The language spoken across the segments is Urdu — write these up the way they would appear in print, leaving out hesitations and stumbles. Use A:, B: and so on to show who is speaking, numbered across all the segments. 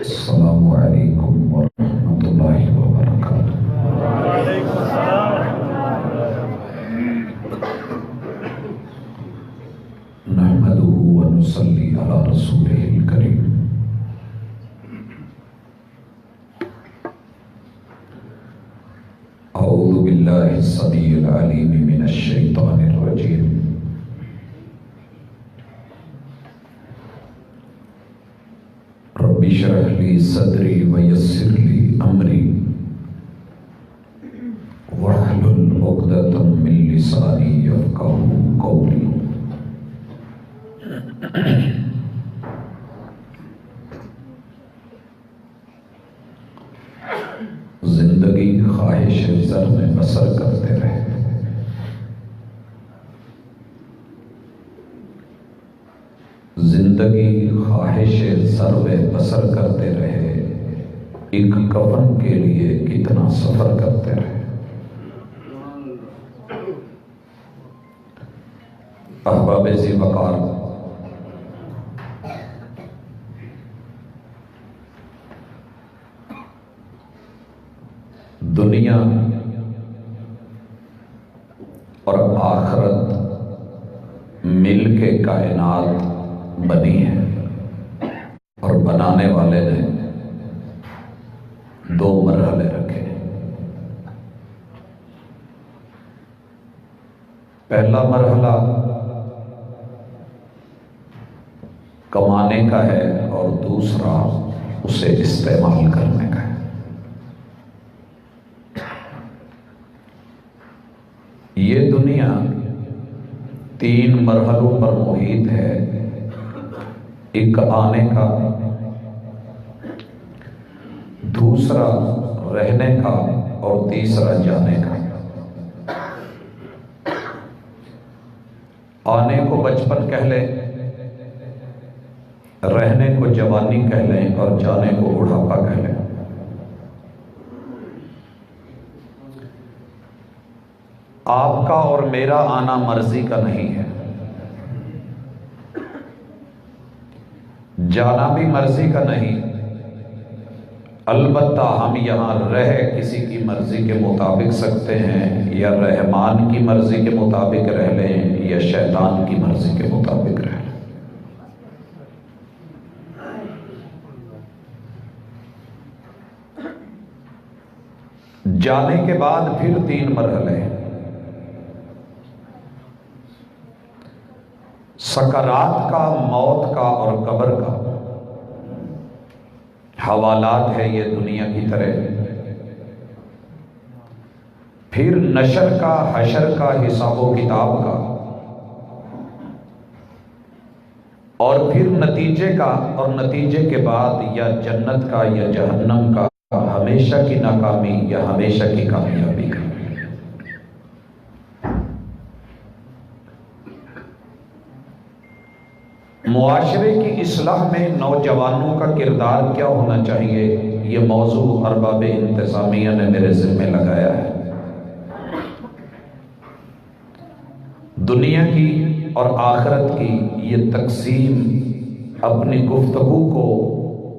A: السلام علیکم ورحمۃ اللہ وبرکاتہ۔
B: وعلیکم السلام۔
A: نحمدہ ونصلی علی رسولہ الکریم۔ اعوذ باللہ السمیع العلیم من الشیطان الرجیم۔ رب اشرح لی صدری ویسر لی امری واحلل عقدۃ من لسانی یفقہوا قولی۔ زندگی خواہش زر میں بسر کرتے رہے، زندگی خواہش زر میں بسر کرتے رہے، ایک کفن کے لیے کتنا سفر کرتے رہے۔ احباب ذی وقار، دنیا اور آخرت مل کے کائنات بنی ہے، اور بنانے والے نے دو مرحلے رکھے۔ پہلا مرحلہ کمانے کا ہے اور دوسرا اسے استعمال کرنے کا ہے۔ یہ دنیا تین مرحلوں پر محیط ہے، ایک آنے کا، دوسرا رہنے کا اور تیسرا جانے کا۔ آنے کو بچپن کہہ لیں، رہنے کو جوانی کہہ لیں اور جانے کو بڑھاپا کہہ لیں۔ آپ کا اور میرا آنا مرضی کا نہیں ہے، جانا بھی مرضی کا نہیں، البتہ ہم یہاں رہ کسی کی مرضی کے مطابق سکتے ہیں، یا رحمان کی مرضی کے مطابق رہ لیں یا شیطان کی مرضی کے مطابق رہ لیں۔ جانے کے بعد پھر تین مرحلے ہیں۔ سکرات کا، موت کا اور قبر کا حوالات ہے یہ دنیا کی طرح۔ پھر نشر کا، حشر کا، حساب و کتاب کا، اور پھر نتیجے کا، اور نتیجے کے بعد یا جنت کا یا جہنم کا، ہمیشہ کی ناکامی یا ہمیشہ کی کامیابی کا۔ معاشرے کی اصلاح میں نوجوانوں کا کردار کیا ہونا چاہیے، یہ موضوع ارباب انتظامیہ نے میرے ذمہ لگایا ہے۔ دنیا کی اور آخرت کی یہ تقسیم اپنی گفتگو کو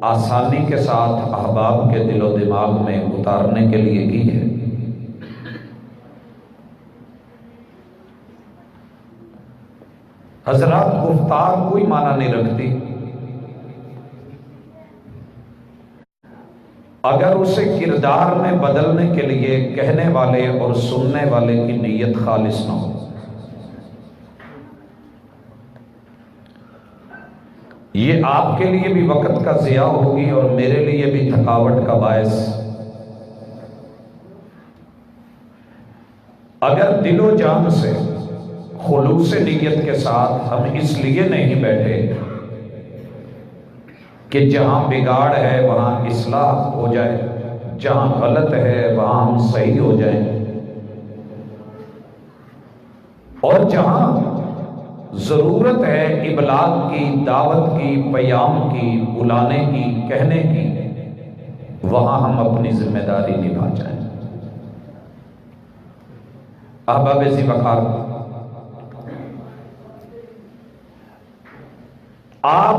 A: آسانی کے ساتھ احباب کے دل و دماغ میں اتارنے کے لیے کی ہے۔ حضرات، گفتار کوئی معنی نہیں رکھتی اگر اسے کردار میں بدلنے کے لیے کہنے والے اور سننے والے کی نیت خالص نہ ہو۔ یہ آپ کے لیے بھی وقت کا ضیاع ہوگی اور میرے لیے بھی تھکاوٹ کا باعث۔ اگر دل و جان سے، خلوص نیت کے ساتھ ہم اس لیے نہیں بیٹھے کہ جہاں بگاڑ ہے وہاں اصلاح ہو جائے، جہاں غلط ہے وہاں ہم صحیح ہو جائیں، اور جہاں ضرورت ہے ابلاغ کی، دعوت کی، پیام کی، بلانے کی، کہنے کی، وہاں ہم اپنی ذمہ داری نبھا جائیں۔ احباب ذی وقار، آپ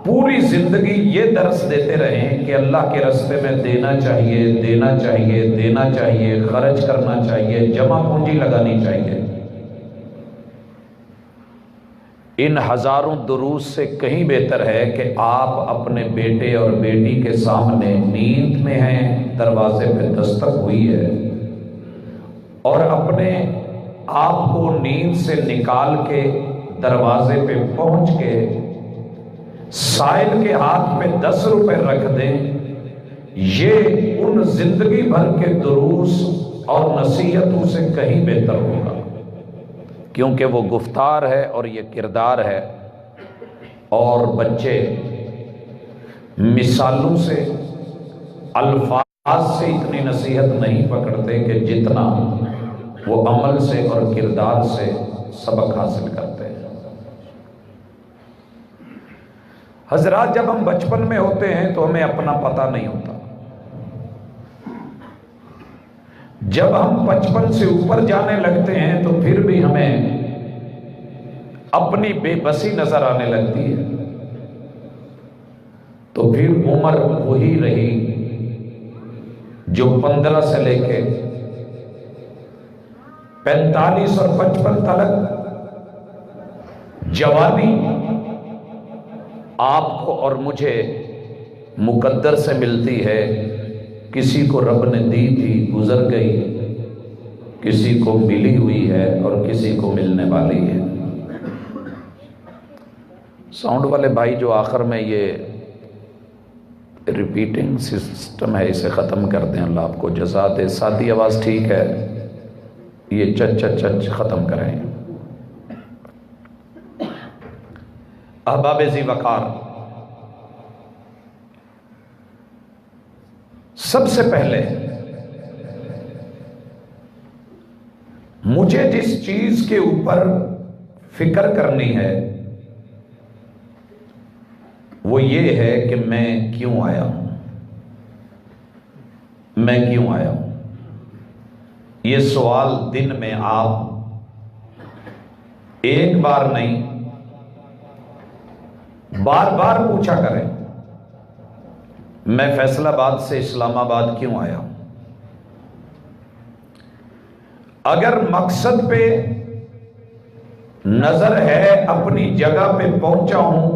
A: پوری زندگی یہ درس دیتے رہیں کہ اللہ کے راستے میں دینا چاہیے، دینا چاہیے، دینا چاہیے، خرچ کرنا چاہیے، جمع پونجی لگانی چاہیے، ان ہزاروں دروس سے کہیں بہتر ہے کہ آپ اپنے بیٹے اور بیٹی کے سامنے نیند میں ہیں، دروازے پہ دستک ہوئی ہے، اور اپنے آپ کو نیند سے نکال کے دروازے پہ پہنچ کے سائل کے ہاتھ پہ 10 روپے رکھ دیں، یہ ان زندگی بھر کے دروس اور نصیحتوں سے کہیں بہتر ہوگا، کیونکہ وہ گفتار ہے اور یہ کردار ہے، اور بچے مثالوں سے، الفاظ سے اتنی نصیحت نہیں پکڑتے کہ جتنا وہ عمل سے اور کردار سے سبق حاصل کرتے ہیں۔ حضرات، جب ہم بچپن میں ہوتے ہیں تو ہمیں اپنا پتہ نہیں ہوتا، جب ہم بچپن سے اوپر جانے لگتے ہیں تو پھر بھی ہمیں اپنی بے بسی نظر آنے لگتی ہے، تو پھر عمر وہی رہی جو 15 سے لے کے 45 اور 55 تک جوانی آپ کو اور مجھے مقدر سے ملتی ہے، کسی کو رب نے دی تھی گزر گئی، کسی کو ملی ہوئی ہے اور کسی کو ملنے والی ہے۔ ساؤنڈ والے بھائی جو آخر میں یہ ریپیٹنگ سسٹم ہے اسے ختم کر دیں، اللہ آپ کو جزا دے، سادی آواز ٹھیک ہے، یہ چچ چچ چچ ختم کریں۔ احباب ذی وقار، سب سے پہلے مجھے جس چیز کے اوپر فکر کرنی ہے وہ یہ ہے کہ میں کیوں آیا ہوں، میں کیوں آیا ہوں۔ یہ سوال دن میں آپ ایک بار نہیں بار بار پوچھا کریں، میں فیصل آباد سے اسلام آباد کیوں آیا ہوں؟ اگر مقصد پہ نظر ہے، اپنی جگہ پہ پہنچا ہوں،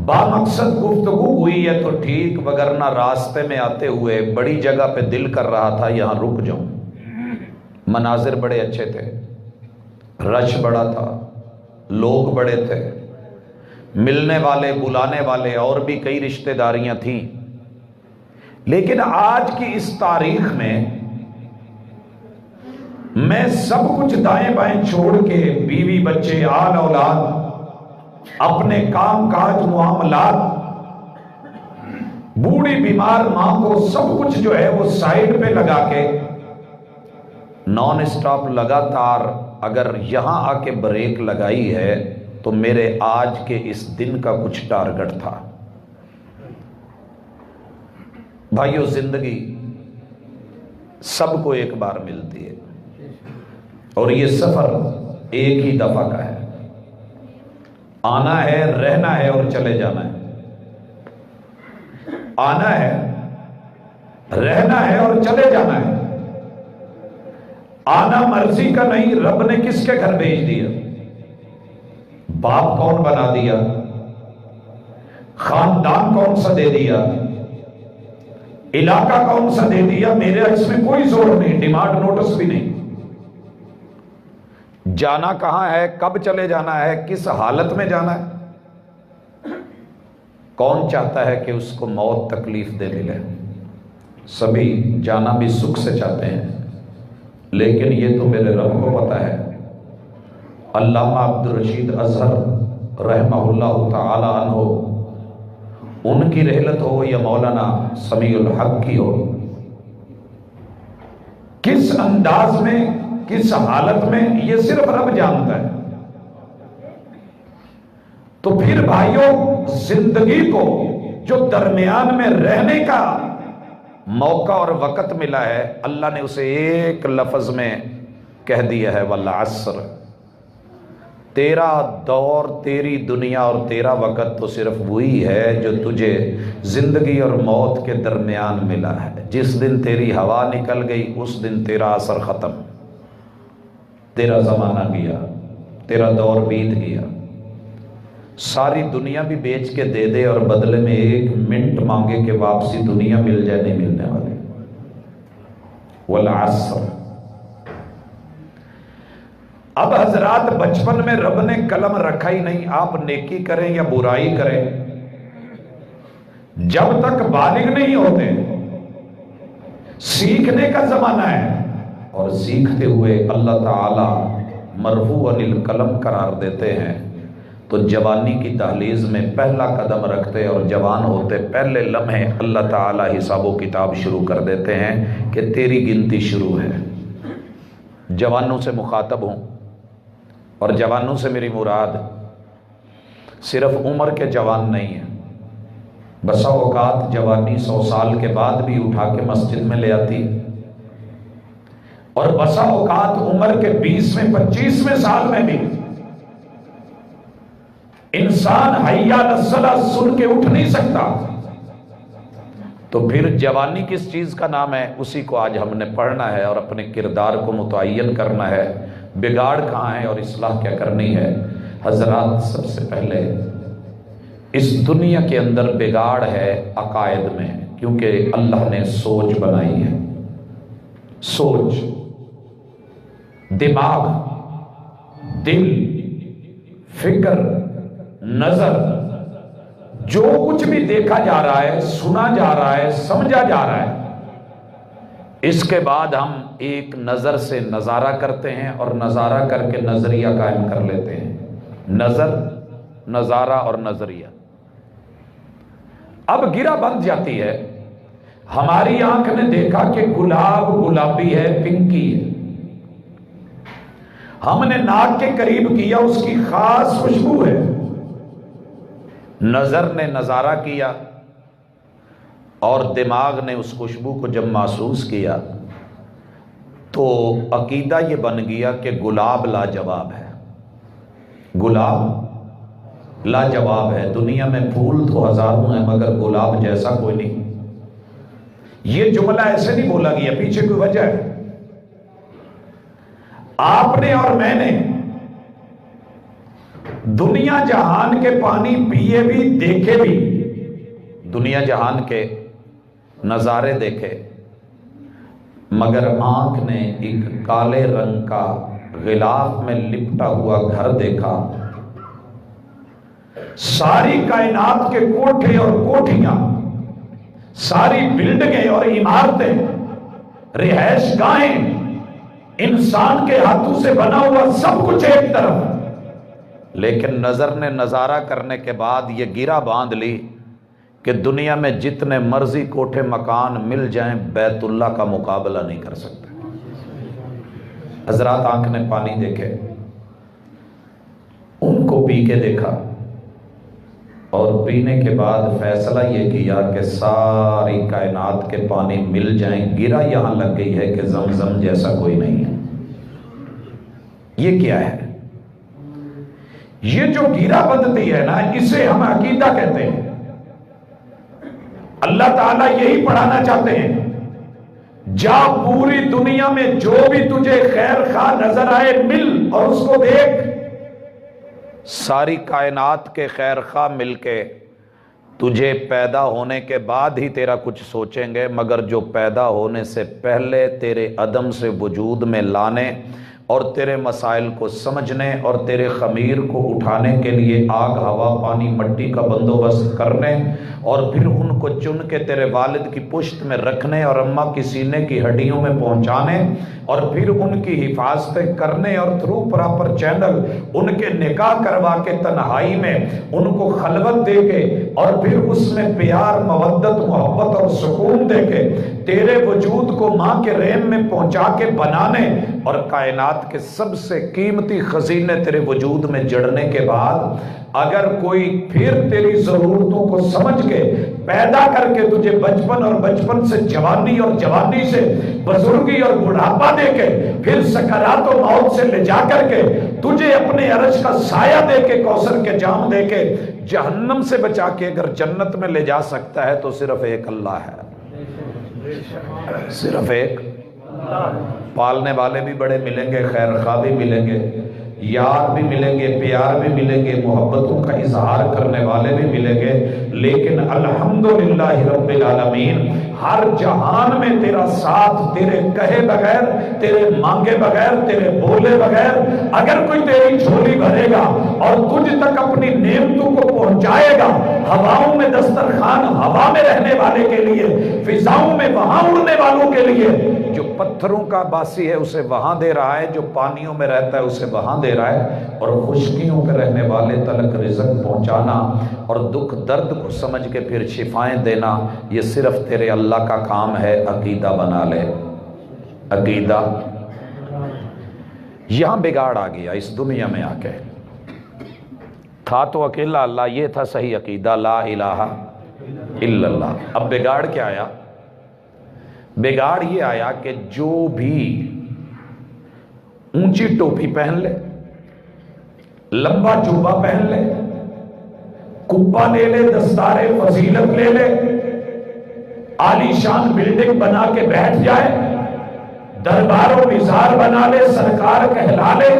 A: با مقصد گفتگو ہوئی ہے تو ٹھیک، وگرنہ راستے میں آتے ہوئے بڑی جگہ پہ دل کر رہا تھا یہاں رک جاؤں، مناظر بڑے اچھے تھے، رش بڑا تھا، لوگ بڑے تھے، ملنے والے، بلانے والے، اور بھی کئی رشتہ داریاں تھیں، لیکن آج کی اس تاریخ میں سب کچھ دائیں بائیں چھوڑ کے، بیوی بچے، آل اولاد، اپنے کام کاج معاملات، بوڑھی بیمار ماں کو سب کچھ جو ہے وہ سائیڈ پہ لگا کے نان اسٹاپ لگاتار اگر یہاں آ کے بریک لگائی ہے تو میرے آج کے اس دن کا کچھ ٹارگٹ تھا۔ بھائیو، زندگی سب کو ایک بار ملتی ہے اور یہ سفر ایک ہی دفعہ کا ہے، آنا ہے، رہنا ہے اور چلے جانا ہے، آنا ہے، رہنا ہے اور چلے جانا ہے۔ آنا مرضی کا نہیں، رب نے کس کے گھر بھیج دیا؟ باپ کون بنا دیا؟ خاندان کون سا دے دیا؟ علاقہ کون سا دے دیا؟ میرے اس میں کوئی زور نہیں، ڈیمانڈ نوٹس بھی نہیں۔ جانا کہاں ہے، کب چلے جانا ہے، کس حالت میں جانا ہے؟ کون چاہتا ہے کہ اس کو موت تکلیف دے ملے؟ سبھی جانا بھی سکھ سے چاہتے ہیں، لیکن یہ تو میرے رب کو پتا ہے۔ علامہ عبدالرشید اظہر رحمہ اللہ تعالی عنہ، ان کی رحلت ہو یا مولانا سمیع الحق کی ہو، کس انداز میں، کس حالت میں، یہ صرف رب جانتا ہے۔ تو پھر بھائیوں، زندگی کو جو درمیان میں رہنے کا موقع اور وقت ملا ہے، اللہ نے اسے ایک لفظ میں کہہ دیا ہے، والعصر، تیرا دور، تیری دنیا اور تیرا وقت تو صرف وہی ہے جو تجھے زندگی اور موت کے درمیان ملا ہے۔ جس دن تیری ہوا نکل گئی اس دن تیرا اثر ختم، تیرا زمانہ گیا، تیرا دور بیت گیا۔ ساری دنیا بھی بیچ کے دے دے اور بدلے میں 1 منٹ مانگے کہ واپسی دنیا مل جائے، نہیں ملنے والی۔ والعصر۔ اب حضرات بچپن میں رب نے قلم رکھا ہی نہیں، آپ نیکی کریں یا برائی کریں، جب تک بالغ نہیں ہوتے سیکھنے کا زمانہ ہے، اور سیکھتے ہوئے اللہ تعالی مرفوع القلم قرار دیتے ہیں، تو جوانی کی دہلیز میں پہلا قدم رکھتے اور جوان ہوتے پہلے لمحے اللہ تعالی حساب و کتاب شروع کر دیتے ہیں کہ تیری گنتی شروع ہے۔ جوانوں سے مخاطب ہوں، اور جوانوں سے میری مراد صرف عمر کے جوان نہیں ہیں۔ بسا اوقات جوانی 100 سال کے بعد بھی اٹھا کے مسجد میں لے آتی، اور بسا اوقات عمر کے 20ویں 25ویں سال میں بھی انسان حی علی الصلاۃ سن کے اٹھ نہیں سکتا۔ تو پھر جوانی کس چیز کا نام ہے؟ اسی کو آج ہم نے پڑھنا ہے اور اپنے کردار کو متعین کرنا ہے، بگاڑ کہاں ہے اور اصلاح کیا کرنی ہے۔ حضرات سب سے پہلے اس دنیا کے اندر بگاڑ ہے عقائد میں، کیونکہ اللہ نے سوچ بنائی ہے۔ سوچ، دماغ، دل، فکر، نظر، جو کچھ بھی دیکھا جا رہا ہے، سنا جا رہا ہے، سمجھا جا رہا ہے، اس کے بعد ہم ایک نظر سے نظارہ کرتے ہیں اور نظارہ کر کے نظریہ قائم کر لیتے ہیں۔ نظر، نظارہ اور نظریہ۔ اب گرہ بن جاتی ہے، ہماری آنکھ نے دیکھا کہ گلاب گلابی ہے، پنکی ہے، ہم نے ناک کے قریب کیا، اس کی خاص خوشبو ہے۔ نظر نے نظارہ کیا اور دماغ نے اس خوشبو کو جب محسوس کیا تو عقیدہ یہ بن گیا کہ گلاب لاجواب ہے، گلاب لاجواب ہے۔ دنیا میں پھول تو ہزاروں ہیں مگر گلاب جیسا کوئی نہیں۔ یہ جملہ ایسے نہیں بولا گیا، پیچھے کوئی وجہ ہے۔ آپ نے اور میں نے دنیا جہان کے پانی پیے بھی، دیکھے بھی، دنیا جہان کے نظارے دیکھے، مگر آنکھ نے ایک کالے رنگ کا غلاف میں لپٹا ہوا گھر دیکھا۔ ساری کائنات کے کوٹھے اور کوٹھیاں، ساری بلڈنگیں اور عمارتیں، رہائش گاہیں، انسان کے ہاتھوں سے بنا ہوا سب کچھ ایک طرف، لیکن نظر نے نظارہ کرنے کے بعد یہ گرہ باندھ لی کہ دنیا میں جتنے مرضی کوٹھے مکان مل جائیں بیت اللہ کا مقابلہ نہیں کر سکتے۔ حضرات آنکھ نے پانی دیکھے، ان کو پی کے دیکھا، اور پینے کے بعد فیصلہ یہ کیا کہ ساری کائنات کے پانی مل جائیں، گرہ یہاں لگ گئی ہے کہ زمزم جیسا کوئی نہیں ہے۔ یہ کیا ہے؟ یہ جو گرہ بندتی ہے نا، اسے ہم عقیدہ کہتے ہیں۔ اللہ تعالیٰ یہی پڑھانا چاہتے ہیں، جا پوری دنیا میں جو بھی تجھے خیر خواہ نظر آئے مل اور اس کو دیکھ۔ ساری کائنات کے خیر خواہ مل کے تجھے پیدا ہونے کے بعد ہی تیرا کچھ سوچیں گے، مگر جو پیدا ہونے سے پہلے تیرے عدم سے وجود میں لانے اور تیرے مسائل کو سمجھنے اور تیرے خمیر کو اٹھانے کے لیے آگ، ہوا، پانی، مٹی کا بندوبست کرنے اور پھر ان کو چن کے تیرے والد کی پشت میں رکھنے اور اماں کی سینے کی ہڈیوں میں پہنچانے اور پھر ان کی حفاظتیں کرنے اور تھرو پراپر چینل ان کے نکاح کروا کے تنہائی میں ان کو خلوت دے کے اور پھر اس میں پیار، مودت، محبت اور سکون دے کے تیرے وجود کو ماں کے رحم میں پہنچا کے بنانے اور کائنات کے سب سے قیمتی خزینے تیرے وجود میں جڑنے کے بعد اگر کوئی پھر تیری ضرورتوں کو سمجھ کے پیدا کر کے تجھے بچپن اور بچپن سے جوانی اور جوانی سے بزرگی اور بڑھاپا دے کے پھر سکرات و موت سے لے جا کر کے تجھے اپنے عرش کا سایہ دے کے کوثر کے جام دے کے جہنم سے بچا کے اگر جنت میں لے جا سکتا ہے تو صرف ایک اللہ ہے، صرف ایک۔ پالنے والے بھی بڑے ملیں گے، خیر خواہ بھی ملیں گے، یار بھی ملیں گے، پیار بھی ملیں گے، محبتوں کا اظہار کرنے والے بھی ملیں گے، لیکن الحمدللہ رب العالمین ہر جہان میں تیرا ساتھ تیرے کہے بغیر، تیرے مانگے بغیر، تیرے بولے بغیر اگر کوئی تیری جھولی بھرے گا اور تجھ تک اپنی نعمتوں کو پہنچائے گا، ہواؤں میں دسترخوان ہوا میں رہنے والے کے لیے، فضاؤں میں وہاں اڑنے والوں کے لیے، جو پتھروں کا باسی ہے اسے وہاں دے رہا ہے، جو پانیوں میں رہتا ہے اسے وہاں دے رہا ہے، اور خشکیوں پہ رہنے والے تلک رزق پہنچانا اور دکھ درد کو سمجھ کے پھر شفائیں دینا، یہ صرف تیرے اللہ کا کام ہے۔ عقیدہ بنا لے، عقیدہ۔ یہاں بگاڑ آ گیا اس دنیا میں آ کے، تھا تو اکیلا اللہ، یہ تھا صحیح عقیدہ، لا الہ الا اللہ۔ اب بگاڑ کیا آیا؟ بگاڑ یہ آیا کہ جو بھی اونچی ٹوپی پہن لے، لمبا جوبہ پہن لے، کپا لے لے، دستار فضیلت لے لے، عالی شان بلڈنگ بنا کے بیٹھ جائے، دربار و نثار بنا لے، سرکار کہلا لے،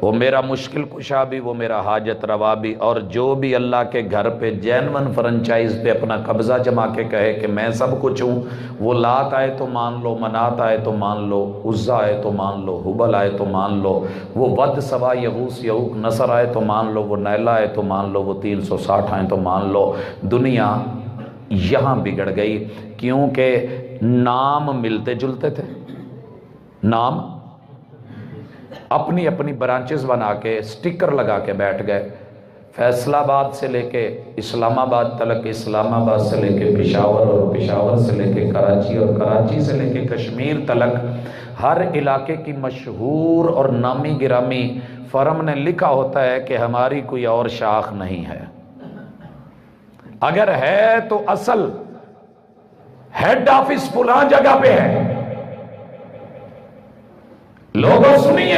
A: وہ میرا مشکل کشا بھی، وہ میرا حاجت روا بھی، اور جو بھی اللہ کے گھر پہ جینون فرنچائز پہ اپنا قبضہ جما کے کہے کہ میں سب کچھ ہوں، وہ لات آئے تو مان لو، منات آئے تو مان لو، عزا آئے تو مان لو، حبل آئے تو مان لو، وہ ود سوا یغوث یعوق نصر آئے تو مان لو، وہ نیلا آئے تو مان لو، وہ 360 آئے تو مان لو۔ دنیا یہاں بگڑ گئی کیونکہ نام ملتے جلتے تھے، نام اپنی اپنی برانچز بنا کے سٹیکر لگا کے بیٹھ گئے، فیصل آباد سے لے کے اسلام آباد تلک، اسلام آباد سے لے کے پشاور، اور پشاور سے لے کے کراچی، اور کراچی سے لے کے کشمیر تلک ہر علاقے کی مشہور اور نامی گرامی فرم نے لکھا ہوتا ہے کہ ہماری کوئی اور شاخ نہیں ہے، اگر ہے تو اصل ہیڈ آفس فلاں جگہ پہ ہے۔ لوگوں سنیے،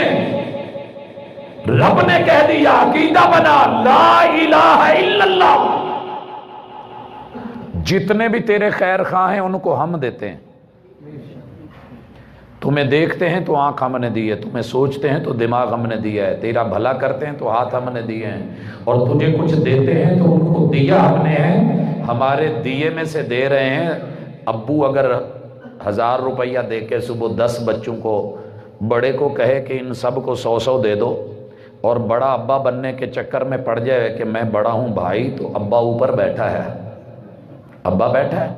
A: رب نے کہہ دیا عقیدہ بنا، لا الہ الا اللہ۔ جتنے بھی تیرے خیر خواہ ہیں ان کو ہم دیتے ہیں، تمہیں دیکھتے ہیں تو آنکھ ہم نے دی ہے، تمہیں سوچتے ہیں تو دماغ ہم نے دیا ہے، تیرا بھلا کرتے ہیں تو ہاتھ ہم نے دیے ہیں، اور تجھے کچھ دیتے ہیں تو ان کو دیا ہم نے ہے، ہمارے دیے میں سے دے رہے ہیں۔ ابو اگر 1000 روپیہ دے کے صبح 10 بچوں کو، بڑے کو کہے کہ ان سب کو 100 دے دو، اور بڑا ابا بننے کے چکر میں پڑ جائے کہ میں بڑا ہوں بھائی، تو ابا اوپر بیٹھا ہے، ابا بیٹھا ہے،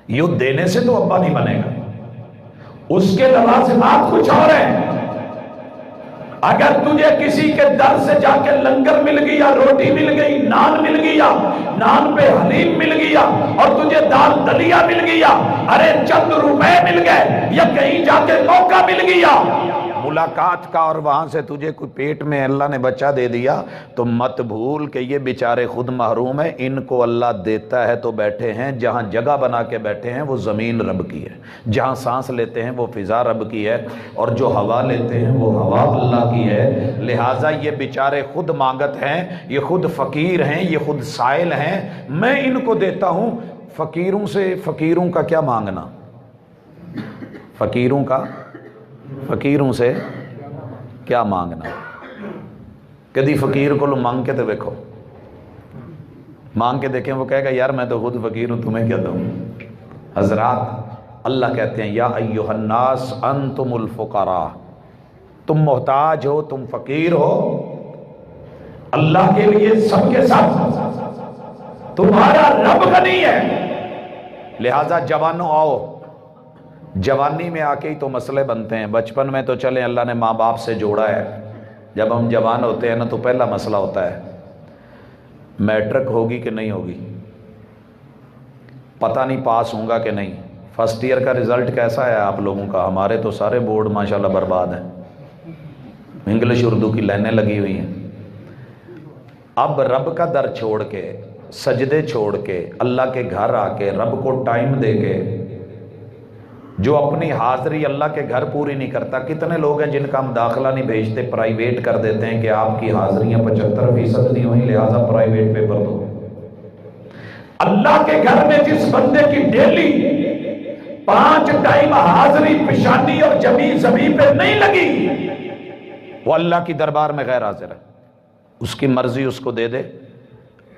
A: یہ دینے سے تو ابا نہیں بنے گا، اس کے لوازمات کچھ اور ہیں۔ اگر تجھے کسی کے در سے جا کے لنگر مل گیا، روٹی مل گئی، نان مل گیا، نان پہ حلیم مل گیا، اور تجھے دال دلیا مل گیا، ارے چند روپے مل گئے، یا کہیں جا کے موقع مل گیا ملاقات کا، اور وہاں سے تجھے کوئی پیٹ میں اللہ نے بچہ دے دیا، تو مت بھول کہ یہ بیچارے خود محروم ہیں، ان کو اللہ دیتا ہے تو بیٹھے ہیں، جہاں جگہ بنا کے بیٹھے ہیں وہ زمین رب کی ہے، جہاں سانس لیتے ہیں وہ فضا رب کی ہے، اور جو ہوا لیتے ہیں وہ ہوا اللہ کی ہے، لہٰذا یہ بیچارے خود مانگت ہیں، یہ خود فقیر ہیں، یہ خود سائل ہیں، میں ان کو دیتا ہوں۔ فقیروں سے، فقیروں کا کیا مانگنا، فقیروں سے کیا مانگنا؟ کدی فقیر کو مانگ کے تو دیکھو، مانگ کے دیکھیں، وہ کہے گا یار میں تو خود فقیر ہوں، تمہیں کیا دوں؟ حضرات اللہ کہتے ہیں یا ایھا الناس انتم الفقراء، تم محتاج ہو، تم فقیر ہو، اللہ کے لیے سب کے ساتھ تمہارا رب غنی ہے۔ لہٰذا جوانوں آؤ، جوانی میں آ کے ہی تو مسئلے بنتے ہیں، بچپن میں تو چلیں اللہ نے ماں باپ سے جوڑا ہے، جب ہم جوان ہوتے ہیں نا تو پہلا مسئلہ ہوتا ہے میٹرک ہوگی کہ نہیں ہوگی، پتہ نہیں پاس ہوں گا کہ نہیں، فرسٹ ایئر کا رزلٹ کیسا ہے آپ لوگوں کا؟ ہمارے تو سارے بورڈ ماشاءاللہ برباد ہیں، انگلش اردو کی لائنیں لگی ہوئی ہیں۔ اب رب کا در چھوڑ کے سجدے چھوڑ کے اللہ کے گھر آ کے رب کو ٹائم دے کے جو اپنی حاضری اللہ کے گھر پوری نہیں کرتا. کتنے لوگ ہیں جن کا ہم داخلہ نہیں بھیجتے, پرائیویٹ کر دیتے ہیں کہ آپ کی حاضریاں 75% نہیں ہوئی لہٰذا پرائیویٹ پیپر دو. اللہ کے گھر میں جس بندے کی ڈیلی 5 ٹائم حاضری پیشانی اور جمی زمین پہ نہیں لگی, وہ اللہ کی دربار میں غیر حاضر ہے. اس کی مرضی اس کو دے دے.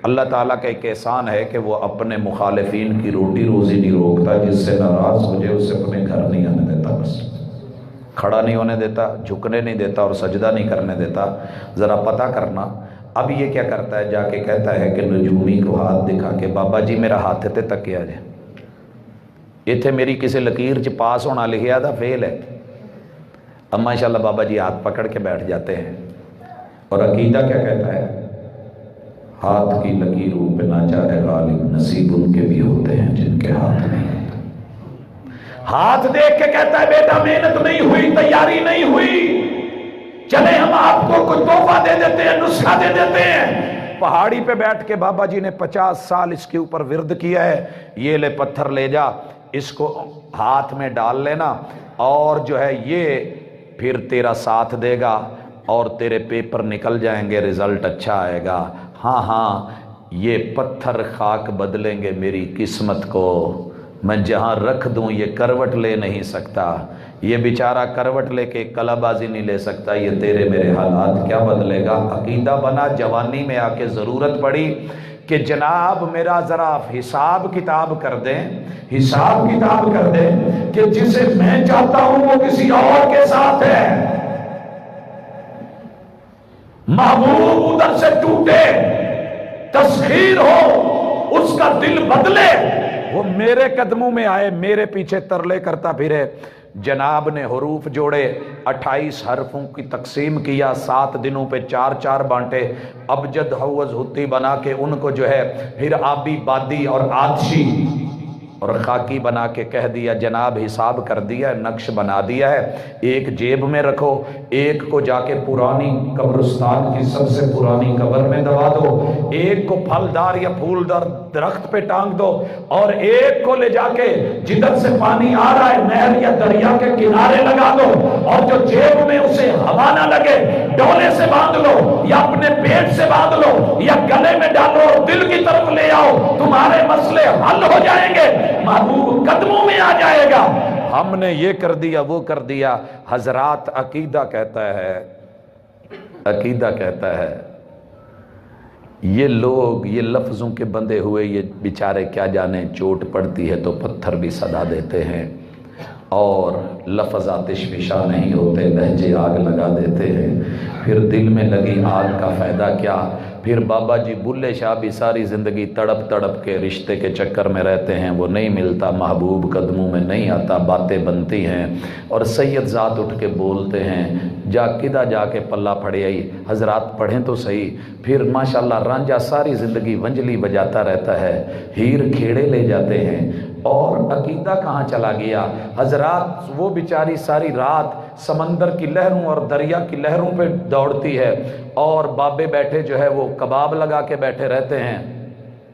A: اللہ تعالیٰ کا ایک احسان ہے کہ وہ اپنے مخالفین کی روٹی روزی نہیں روکتا, جس سے ناراض ہو جائے اسے اپنے گھر نہیں آنے دیتا, بس کھڑا نہیں ہونے دیتا, جھکنے نہیں دیتا اور سجدہ نہیں کرنے دیتا. ذرا پتہ کرنا. اب یہ کیا کرتا ہے, جا کے کہتا ہے کہ نجومی کو ہاتھ دکھا کے بابا جی میرا ہاتھ تے تک کیا جائے, یہ تھے میری کسی لکیر چ پاس ہونا لکھیا تھا فیل ہے. اب ماشاءاللہ بابا جی ہاتھ پکڑ کے بیٹھ جاتے ہیں. اور عقیدہ کیا کہتا ہے, ہاتھ کی لکیروں پہ نہ چاہے غالب, نصیب ان کے بھی ہوتے ہیں جن کے ہاتھ نہیں ہوتے. ہاتھ دیکھ کے کہتا ہے بیٹا محنت نہیں ہوئی, تیاری نہیں ہوئی, چلے ہم آپ کو کوئی تحفہ دے دیتے ہیں, نسخہ دے دیتے ہیں. پہاڑی پہ بیٹھ کے بابا جی نے 50 سال اس کے اوپر ورد کیا ہے, یہ لے پتھر لے جا, اس کو ہاتھ میں ڈال لینا, اور جو ہے یہ پھر تیرا ساتھ دے گا اور تیرے پیپر نکل جائیں گے, رزلٹ اچھا آئے گا. ہاں ہاں یہ پتھر خاک بدلیں گے میری قسمت کو, میں جہاں رکھ دوں یہ کروٹ لے نہیں سکتا. یہ بیچارہ کروٹ لے کے کلا بازی نہیں لے سکتا, یہ تیرے میرے حالات کیا بدلے گا. عقیدہ بنا. جوانی میں آ کے ضرورت پڑی کہ جناب میرا ذرا حساب کتاب کر دیں, حساب کتاب کر دیں کہ جسے میں چاہتا ہوں وہ کسی اور کے ساتھ ہے. محبوب ادھر سے ٹوٹے, تسخیر ہو, اس کا دل بدلے, وہ میرے قدموں میں آئے, میرے پیچھے ترلے کرتا پھرے. جناب نے حروف جوڑے, 28 حرفوں کی تقسیم کیا, 7 دنوں پہ 4 بانٹے, ابجد حوض ہتی بنا کے ان کو جو ہے پھر آبی بادی اور آتشی اور خاکی بنا کے کہہ دیا جناب حساب کر دیا ہے, نقش بنا دیا ہے, ایک جیب میں رکھو, ایک کو جا کے پرانی قبرستان کی سب سے پرانی قبر میں دبا دو, ایک کو پھلدار یا پھولدار درخت پہ ٹانگ دو, اور ایک کو لے جا کے جدھر سے پانی آ رہا ہے نہر یا دریا کے کنارے لگا دو, اور جو جیب میں اسے ہوا نہ لگے ڈولے سے باندھ لو یا اپنے پیٹ سے باندھ لو یا گلے میں ڈالو اور دل کی طرف لے آؤ, تمہارے مسئلے حل ہو جائیں گے, محبوب قدموں میں آ جائے گا. ہم نے یہ کر دیا وہ کر دیا. حضرات عقیدہ کہتا ہے, عقیدہ کہتا ہے یہ لوگ یہ لفظوں کے بندے ہوئے, یہ بیچارے کیا جانے, چوٹ پڑتی ہے تو پتھر بھی صدا دیتے ہیں, اور لفظ آتش فشاں نہیں ہوتے, لہجے آگ لگا دیتے ہیں. پھر دل میں لگی آگ کا فائدہ کیا. پھر بابا جی بلے شاہ بھی ساری زندگی تڑپ تڑپ کے رشتے کے چکر میں رہتے ہیں, وہ نہیں ملتا, محبوب قدموں میں نہیں آتا, باتیں بنتی ہیں, اور سید ذات اٹھ کے بولتے ہیں, جا کدھا جا کے پلہ پڑے آئی. حضرات پڑھیں تو صحیح. پھر ماشاءاللہ رانجھا ساری زندگی ونجلی بجاتا رہتا ہے, ہیر کھیڑے لے جاتے ہیں, اور عقیدہ کہاں چلا گیا. حضرات وہ بیچاری ساری رات سمندر کی لہروں اور دریا کی لہروں پہ دوڑتی ہے, اور بابے بیٹھے جو ہے وہ کباب لگا کے بیٹھے رہتے ہیں,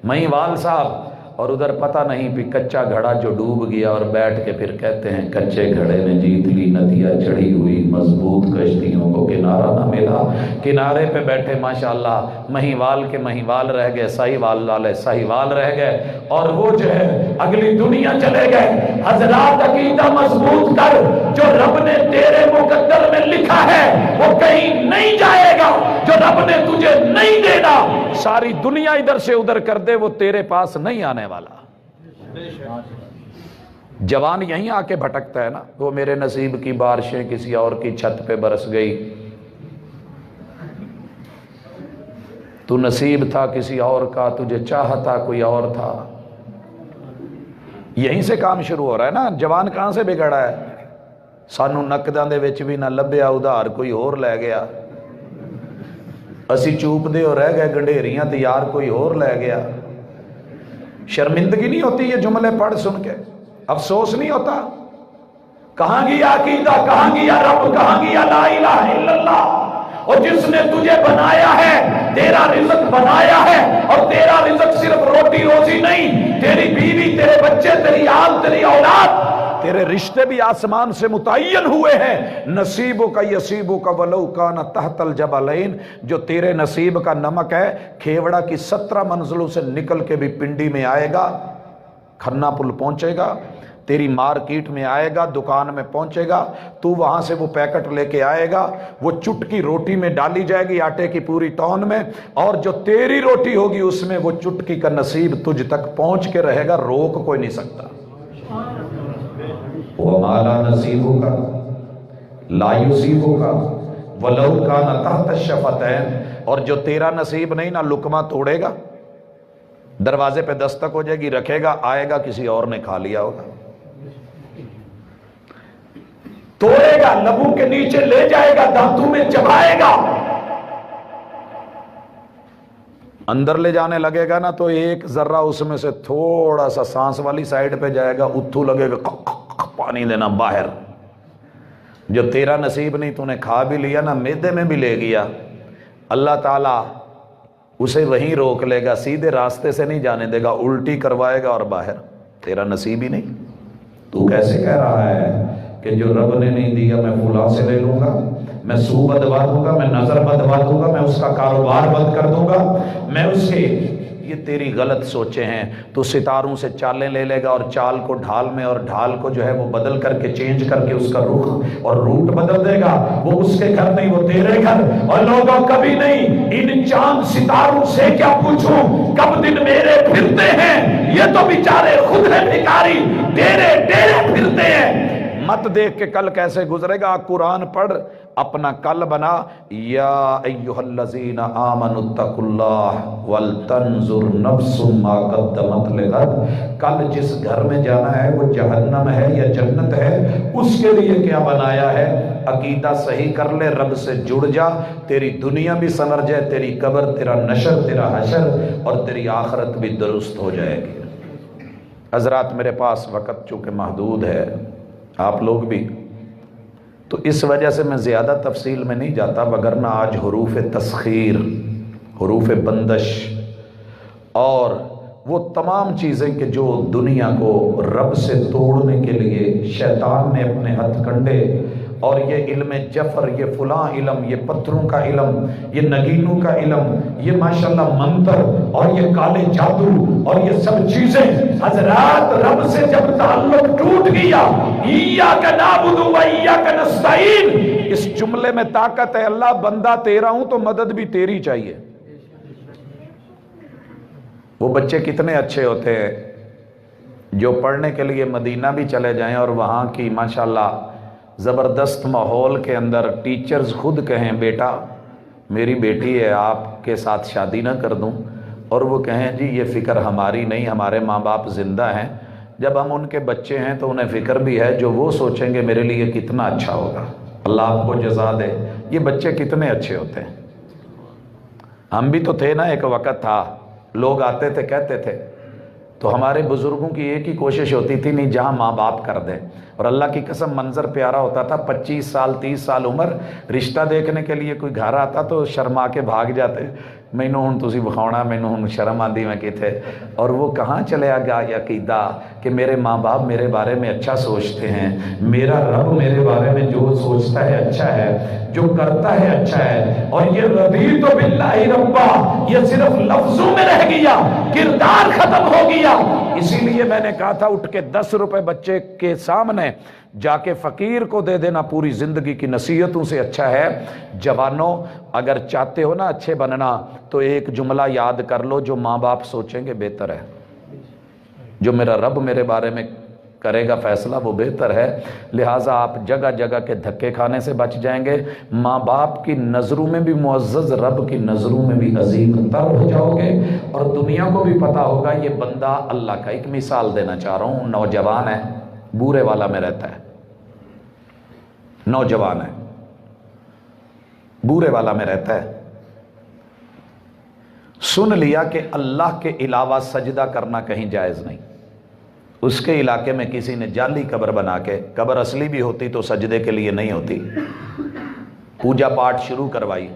A: مہیوال صاحب, اور ادھر پتہ نہیں بھی کچا گھڑا جو ڈوب گیا, اور بیٹھ کے پھر کہتے ہیں کچے گھڑے نے جیت لی ندیاں چڑھی ہوئی, مضبوط کشتیوں کو کنارہ نہ ملا. کنارے پہ بیٹھے ماشاءاللہ مہیوال کے مہیوال رہ گئے, ساہیوال والے ساہیوال رہ گئے, اور وہ جو ہے اگلی دنیا چلے گئے. حضرات عقیدہ مضبوط کر, جو رب نے تیرے مقدر میں لکھا ہے وہ کہیں نہیں جائے گا, جو رب نے تجھے نہیں دینا ساری دنیا ادھر سے ادھر کر دے وہ تیرے پاس نہیں آنے والا. جوان یہیں آ کے بھٹکتا ہے نا, وہ میرے نصیب کی بارشیں کسی اور کی چھت پہ برس گئی, تو نصیب تھا کسی اور کا, تجھے چاہتا کوئی اور تھا. یہیں سے کام شروع ہو رہا ہے نا. جوان کہاں سے بگڑا ہے, سانو نقداں دے وچ بھی نہ لبیا ادھار کوئی اور لے گیا, اسی چوپ دے اور رہ گئے گنڈیریاں تے یار کوئی اور لے گیا. شرمندگی نہیں ہوتی یہ جملے پڑھ سن کے, افسوس نہیں ہوتا؟ کہاں گیا عقیدہ, کہاں گیا رب, کہاں گیا لا الہ الا اللہ. اور جس نے تجھے بنایا ہے تیرا رزق بنایا ہے، اور تیرا رزق صرف روٹی روزی نہیں، تیری بیوی، تیرے بچے، تیری آل، تیری اولاد، تیرے رشتے بھی آسمان سے متعین ہوئے ہیں۔ نصیبوں کا یصیبوں کا ولو کان تحت الجبلین، جو تیرے نصیب کا نمک ہے کھیوڑا کی 17 منزلوں سے نکل کے بھی پنڈی میں آئے گا، کھنا پل پہنچے گا، تیری مارکیٹ میں آئے گا، دکان میں پہنچے گا، تو وہاں سے وہ پیکٹ لے کے آئے گا، وہ چٹکی روٹی میں ڈالی جائے گی آٹے کی پوری ٹون میں، اور جو تیری روٹی ہوگی اس میں وہ چٹکی کا نصیب تجھ تک پہنچ کے رہے گا، روک کوئی نہیں سکتا۔ وَمَا لَا نَصِيبُكَ لَا يُصِيبُكَ وَلَوْ كَانَ تَحْتَ الشَّفَتَيْنِ، اور جو تیرا نصیب نہیں نہ لقمہ توڑے گا، دروازے پہ دستک ہو جائے گی، رکھے گا، آئے گا، کسی اور نے کھا لیا ہوگا، توڑے گا، لبوں کے نیچے لے جائے گا، دانتوں میں چبائے گا، اندر لے جانے لگے گا نا تو ایک ذرہ اس میں سے تھوڑا سا سانس والی سائیڈ پہ جائے گا، اتھو لگے گا، پانی دینا باہر۔ جو تیرا نصیب نہیں تو نے کھا بھی لیا نا، معدے میں بھی لے گیا، اللہ تعالیٰ اسے وہیں روک لے گا، سیدھے راستے سے نہیں جانے دے گا، الٹی کروائے گا اور باہر۔ تیرا نصیب ہی نہیں، تو کیسے کہہ رہا ہے کہ جو رب نے نہیں دیا میں فلاں سے لے لوں گا، میں سو بدوا دوں گا، میں نظر بدوا دوں گا، میں اس کا کاروبار بند کر دوں گا، میں اس کے، یہ تیری غلط سوچے ہیں۔ تو ستاروں سے چالیں لے لے گا اور چال کو ڈھال میں، اور ڈھال کو جو ہے وہ بدل کر کے چینج کر کے اس کا رخ اور روٹ بدل دے گا، وہ اس کے گھر نہیں، وہ تیرے گھر۔ اور لوگوں کبھی نہیں ان چاند ستاروں سے کیا پوچھوں کب دن میرے پھرتے ہیں، یہ تو بیچارے خود ہیں بھکاری، ڈیرے ڈیرے پھرتے ہیں۔ مت دیکھ کہ کل کیسے گزرے گا، قرآن پڑھ، اپنا کل بنا۔ یا ایہا الذین آمنوا اتقوا اللہ ولتنظر نفس ما قدمت لغد، کل جس گھر میں جانا ہے وہ جہنم ہے یا جنت ہے، اس کے لیے کیا بنایا ہے۔ عقیدہ صحیح کر لے، رب سے جڑ جا، تیری دنیا بھی سنور جائے، تیری قبر، تیرا نشر، تیرا حشر، اور تیری آخرت بھی درست ہو جائے گی۔ حضرات میرے پاس وقت چونکہ محدود ہے، آپ لوگ بھی، تو اس وجہ سے میں زیادہ تفصیل میں نہیں جاتا، وگرنہ آج حروف تسخیر، حروف بندش اور وہ تمام چیزیں کہ جو دنیا کو رب سے توڑنے کے لیے شیطان نے اپنے ہتھ کنڈے، اور یہ علم جفر، یہ فلاں علم، یہ پتھروں کا علم، یہ نگینوں کا علم، یہ ماشاءاللہ منتر، اور یہ کالے جادو، اور یہ سب چیزیں، حضرات رب سے جب تعلق ٹوٹ گیا، ایاک نعبد و ایاک نستعین، اس جملے میں طاقت ہے، اللہ بندہ تیرا ہوں تو مدد بھی تیری چاہیے۔ وہ بچے کتنے اچھے ہوتے ہیں جو پڑھنے کے لیے مدینہ بھی چلے جائیں اور وہاں کی ماشاءاللہ زبردست ماحول کے اندر ٹیچرز خود کہیں بیٹا میری بیٹی ہے آپ کے ساتھ شادی نہ کر دوں، اور وہ کہیں جی یہ فکر ہماری نہیں، ہمارے ماں باپ زندہ ہیں، جب ہم ان کے بچے ہیں تو انہیں فکر بھی ہے، جو وہ سوچیں گے میرے لیے کتنا اچھا ہوگا، اللہ آپ کو جزا دے۔ یہ بچے کتنے اچھے ہوتے ہیں۔ ہم بھی تو تھے نا، ایک وقت تھا لوگ آتے تھے کہتے تھے، تو ہمارے بزرگوں کی ایک ہی کوشش ہوتی تھی نہیں جہاں ماں باپ کر دیں، اور اللہ کی قسم منظر پیارا ہوتا تھا، 25 سال 30 سال عمر، رشتہ دیکھنے کے لیے کوئی گھر آتا تو شرما کے بھاگ جاتے، مینوں ہن تسی بخاؤنا، مینوں ہن شرم آندی میں کتے، اور وہ کہاں چلے گیا یہ عقیدہ کہ میرے ماں باپ میرے بارے میں اچھا سوچتے ہیں، میرا رب میرے بارے میں جو سوچتا ہے اچھا ہے، جو کرتا ہے اچھا ہے، اور یہ رضیت باللہ ربا یہ صرف لفظوں میں رہ گیا، کردار ختم ہو گیا۔ اسی لیے میں نے کہا تھا اٹھ کے 10 روپے بچے کے سامنے جا کے فقیر کو دے دینا پوری زندگی کی نصیحتوں سے اچھا ہے۔ جوانوں اگر چاہتے ہو نا اچھے بننا تو ایک جملہ یاد کر لو، جو ماں باپ سوچیں گے بہتر ہے، جو میرا رب میرے بارے میں کرے گا فیصلہ وہ بہتر ہے۔ لہٰذا آپ جگہ جگہ کے دھکے کھانے سے بچ جائیں گے، ماں باپ کی نظروں میں بھی معزز، رب کی نظروں میں بھی عظیم تر ہو جاؤ گے، اور دنیا کو بھی پتا ہوگا یہ بندہ اللہ کا۔ ایک مثال دینا چاہ رہا ہوں، نوجوان ہے، بورے والا میں رہتا ہے، نوجوان ہے، بورے والا میں رہتا ہے، سن لیا کہ اللہ کے علاوہ سجدہ کرنا کہیں جائز نہیں، اس کے علاقے میں کسی نے جعلی قبر بنا کے، قبر اصلی بھی ہوتی تو سجدے کے لیے نہیں ہوتی، پوجا پاٹ شروع کروائی،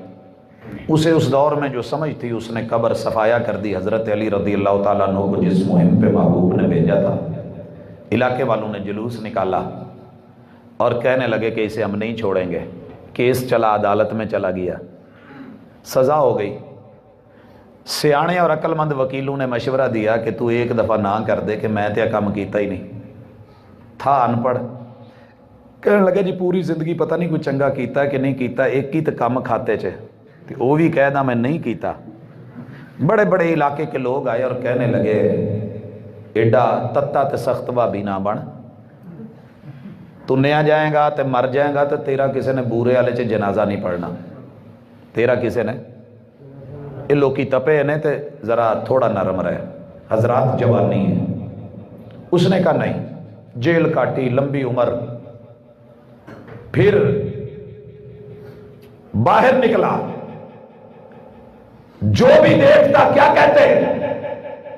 A: اسے اس دور میں جو سمجھ تھی اس نے قبر صفایا کر دی۔ حضرت علی رضی اللہ تعالیٰ عنہ کو جس مہم پہ محبوب نے بھیجا تھا، علاقے والوں نے جلوس نکالا اور کہنے لگے کہ اسے ہم نہیں چھوڑیں گے۔ کیس چلا، عدالت میں چلا گیا، سزا ہو گئی۔ سیانے اور عقل مند وکیلوں نے مشورہ دیا کہ تو ایک دفعہ نہ کر دے کہ میں تے کام کیتا ہی نہیں تھا، ان پڑھ۔ کہنے لگے جی پوری زندگی پتہ نہیں کوئی چنگا کیتا کہ نہیں کیتا، ایک ہی تو کام کھاتے چے، وہ بھی کہہ دا میں نہیں کیتا۔ بڑے بڑے علاقے کے لوگ آئے اور کہنے لگے ایڈا تتا تے سخت بھابی نہ بن، تو نیا جائیں گا تے مر جائیں گا تو تیرا کسی نے بورے والے چ جنازہ نہیں پڑھنا، تیرا کسی نے یہ لوکی تپے نے تے ذرا تھوڑا نرم رہے، حضرات جوانی ہے۔ اس نے کہا نہیں، جیل کاٹی، لمبی عمر، پھر باہر نکلا، جو بھی دیکھتا کیا کہتے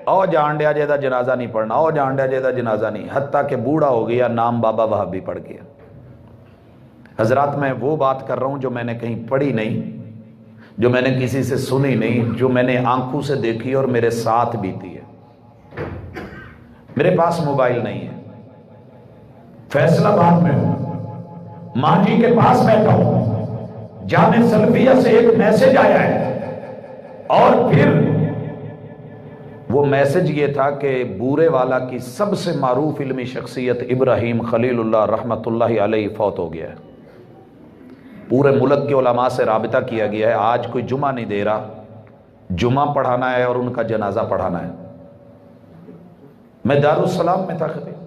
A: او جان ڈیا جے دا جنازہ نہیں پڑھنا، او جان ڈیا جے دا جنازہ نہیں، حتیٰ کہ بوڑھا ہو گیا، نام بابا وہابی پڑھ گیا۔ حضرات میں وہ بات کر رہا ہوں جو میں نے کہیں پڑھی نہیں، جو میں نے کسی سے سنی نہیں، جو میں نے آنکھوں سے دیکھی اور میرے ساتھ بیتی ہے۔ میرے پاس موبائل نہیں ہے، فیصلہ آباد میں ہوں، ماں جی کے پاس بیٹھا ہوں، جامع سلفیہ سے ایک میسج آیا ہے، اور پھر وہ میسج یہ تھا کہ بورے والا کی سب سے معروف علمی شخصیت ابراہیم خلیل اللہ رحمۃ اللہ علیہ فوت ہو گیا ہے۔ پورے ملک کے علماء سے رابطہ کیا گیا ہے، آج کوئی جمعہ نہیں دے رہا، جمعہ پڑھانا ہے اور ان کا جنازہ پڑھانا ہے۔ میں دارالسلام میں تھا خطیب،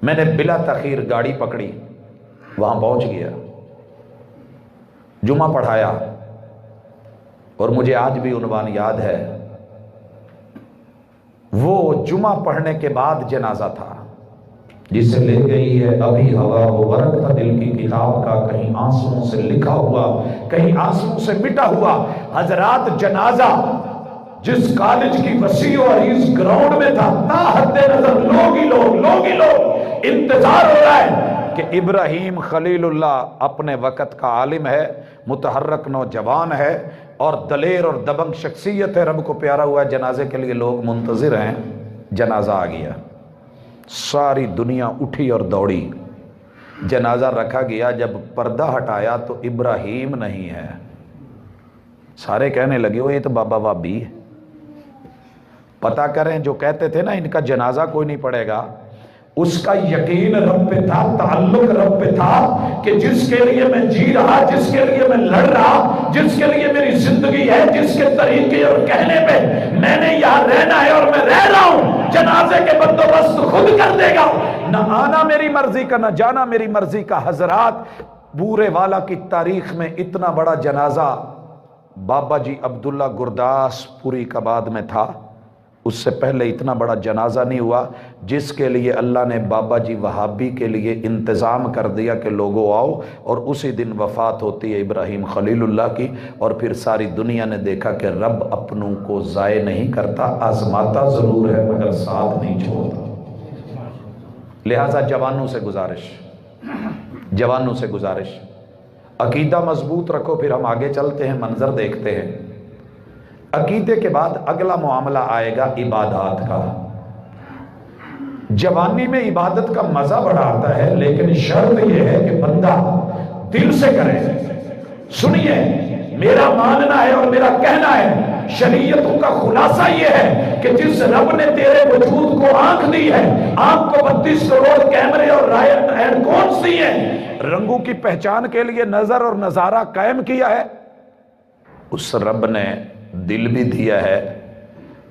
A: میں نے بلا تاخیر گاڑی پکڑی، وہاں پہنچ گیا، جمعہ پڑھایا، اور مجھے آج بھی عنوان یاد ہے۔ وہ جمعہ پڑھنے کے بعد جنازہ تھا، جسے لے گئی ہے ابھی ہوا، وہ ورق تھا دل کی کتاب کا، کہیں آنسوؤں سے لکھا ہوا، کہیں آنسوؤں سے مٹا ہوا۔ حضرات جنازہ جس کالج کی وسیع و عریض گراؤنڈ میں تھا، تا حد نظر لوگ ہی لوگ انتظار ہو رہا ہے کہ ابراہیم خلیل اللہ اپنے وقت کا عالم ہے، متحرک نوجوان ہے اور دلیر اور دبنگ شخصیت ہے، رب کو پیارا ہوا ہے، جنازے کے لیے لوگ منتظر ہیں۔ جنازہ آ گیا، ساری دنیا اٹھی اور دوڑی، جنازہ رکھا گیا، جب پردہ ہٹایا تو ابراہیم نہیں ہے۔ سارے کہنے لگے وہ یہ تو بابا وابی ہے، پتہ کریں جو کہتے تھے نا ان کا جنازہ کوئی نہیں پڑے گا، اس کا یقین رب پہ تھا، تعلق رب پہ تھا کہ جس کے لیے میں جی رہا، جس کے لیے میں لڑ رہا، جس کے لیے میری زندگی ہے، جس کے طریقے اور کہنے پہ میں نے یہاں رہنا ہے اور میں رہ رہا ہوں، جنازے کے بندوبست خود کر دے گا، نہ آنا میری مرضی کا نہ جانا میری مرضی کا۔ حضرات بورے والا کی تاریخ میں اتنا بڑا جنازہ بابا جی عبداللہ گرداس پوری کباد میں تھا، اس سے پہلے اتنا بڑا جنازہ نہیں ہوا، جس کے لیے اللہ نے بابا جی وہابی کے لیے انتظام کر دیا کہ لوگوں آؤ، اور اسی دن وفات ہوتی ہے ابراہیم خلیل اللہ کی، اور پھر ساری دنیا نے دیکھا کہ رب اپنوں کو ضائع نہیں کرتا، آزماتا ضرور ہے مگر ساتھ نہیں چھوڑتا۔ لہٰذا جوانوں سے گزارش، عقیدہ مضبوط رکھو، پھر ہم آگے چلتے ہیں، منظر دیکھتے ہیں۔ عقیدے کے بعد اگلا معاملہ آئے گا عبادات کا۔ جوانی میں عبادت کا مزہ بڑا آتا ہے، لیکن شرط یہ ہے کہ بندہ دل سے کرے۔ سنیے، میرا ماننا ہے اور میرا کہنا ہے، شریعتوں کا خلاصہ یہ ہے کہ جس رب نے تیرے وجود کو آنکھ دی ہے، آنکھ کو 32 کروڑ کیمرے اور ہیڈ کونس دی ہیں، رنگوں کی پہچان کے لیے نظر اور نظارہ قائم کیا ہے، اس رب نے دل بھی دیا ہے،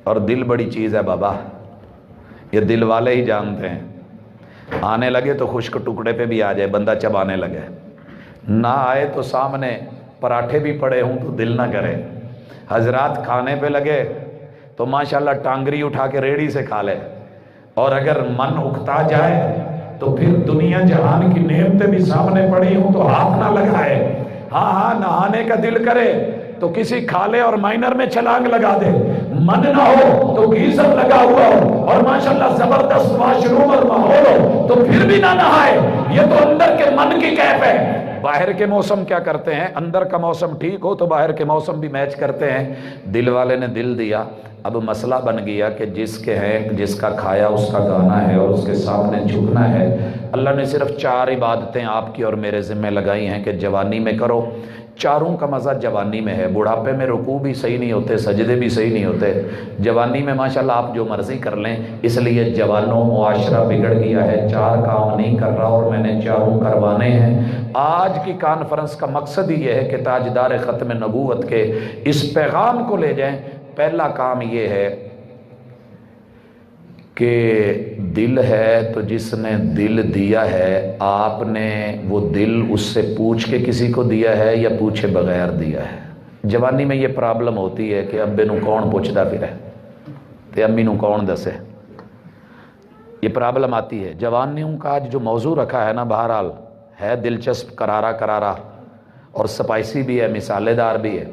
A: اور دل بڑی چیز ہے بابا، یہ دل والے ہی جانتے ہیں۔ آنے لگے تو خشک ٹکڑے پہ بھی آ جائے، بندہ چبانے لگے، نہ آئے تو سامنے پراٹھے بھی پڑے ہوں تو دل نہ کرے۔ حضرات کھانے پہ لگے تو ماشاءاللہ ٹانگری اٹھا کے ریڑھی سے کھا لے، اور اگر من اکتا جائے تو پھر دنیا جہان کی نعمتیں بھی سامنے پڑی ہوں تو ہاتھ نہ لگائے۔ ہاں نہانے کا دل کرے تو کسی کھالے اور مائنر میں چھلانگ لگا دے، من نہ ہو تو گیزر لگا ہوا ہو اور ماشاءاللہ زبردست واش روم اور ماحول ہو تو تو پھر بھی نہ نہائے، یہ تو اندر کے من کی کیف ہے۔ باہر کے موسم کیا کرتے ہیں، اندر کا موسم ٹھیک ہو تو باہر کے موسم بھی میچ کرتے ہیں۔ دل والے نے دل دیا، اب مسئلہ بن گیا کہ جس کے ہیں، جس کا کھایا اس کا گانا ہے اور اس کے سامنے جھکنا ہے۔ اللہ نے صرف 4 عبادتیں آپ کی اور میرے ذمہ لگائی ہیں کہ جوانی میں کرو۔ چاروں کا مزہ جوانی میں ہے، بڑھاپے میں رکوع بھی صحیح نہیں ہوتے، سجدے بھی صحیح نہیں ہوتے۔ جوانی میں ماشاءاللہ آپ جو مرضی کر لیں، اس لیے جوانوں معاشرہ بگڑ گیا ہے، 4 کام نہیں کر رہا اور میں نے 4 کروانے ہیں۔ آج کی کانفرنس کا مقصد ہی یہ ہے کہ تاجدار ختم نبوت کے اس پیغام کو لے جائیں۔ پہلا کام یہ ہے کہ دل ہے تو جس نے دل دیا ہے، آپ نے وہ دل اس سے پوچھ کے کسی کو دیا ہے یا پوچھے بغیر دیا ہے؟ جوانی میں یہ پرابلم ہوتی ہے کہ ابے نو کون پوچھتا پھر ہے تے امی نو کون دسے، یہ پرابلم آتی ہے۔ جوانیوں کا آج جو موضوع رکھا ہے نا، بہرحال ہے دلچسپ، کرارا اور سپائسی بھی ہے، مثالے دار بھی ہے،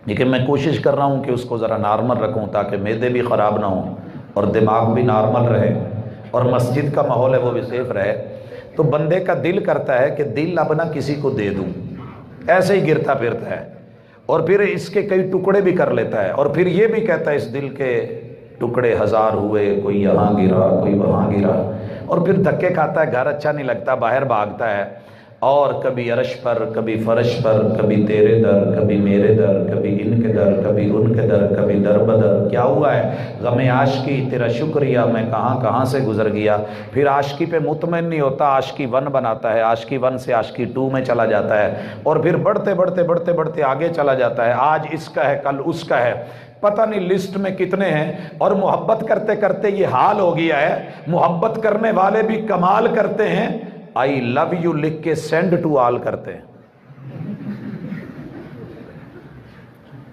A: لیکن میں کوشش کر رہا ہوں کہ اس کو ذرا نارمل رکھوں تاکہ معدے بھی خراب نہ ہوں اور دماغ بھی نارمل رہے اور مسجد کا ماحول ہے وہ بھی سیف رہے۔ تو بندے کا دل کرتا ہے کہ دل اب نہ کسی کو دے دوں، ایسے ہی گرتا پھرتا ہے اور پھر اس کے کئی ٹکڑے بھی کر لیتا ہے، اور پھر یہ بھی کہتا ہے اس دل کے ٹکڑے 1000 ہوئے، کوئی یہاں گرا کوئی وہاں گرا، اور پھر دھکے کھاتا ہے، گھر اچھا نہیں لگتا، باہر بھاگتا ہے، اور کبھی عرش پر کبھی فرش پر، کبھی تیرے در کبھی میرے در، کبھی ان کے در کبھی ان کے در، کبھی در بدر۔ کیا ہوا ہے؟ غم عاشقی تیرا شکریہ میں کہاں کہاں سے گزر گیا۔ پھر عاشقی پہ مطمئن نہیں ہوتا، عاشقی 1 بناتا ہے، عاشقی 1 سے عاشقی 2 میں چلا جاتا ہے، اور پھر بڑھتے آگے چلا جاتا ہے۔ آج اس کا ہے، کل اس کا ہے، پتہ نہیں لسٹ میں کتنے ہیں، اور محبت کرتے کرتے یہ حال ہو گیا ہے۔ محبت کرنے والے بھی کمال کرتے ہیں، آئی لو یو لکھ کے سینڈ ٹو آل کرتے ہیں۔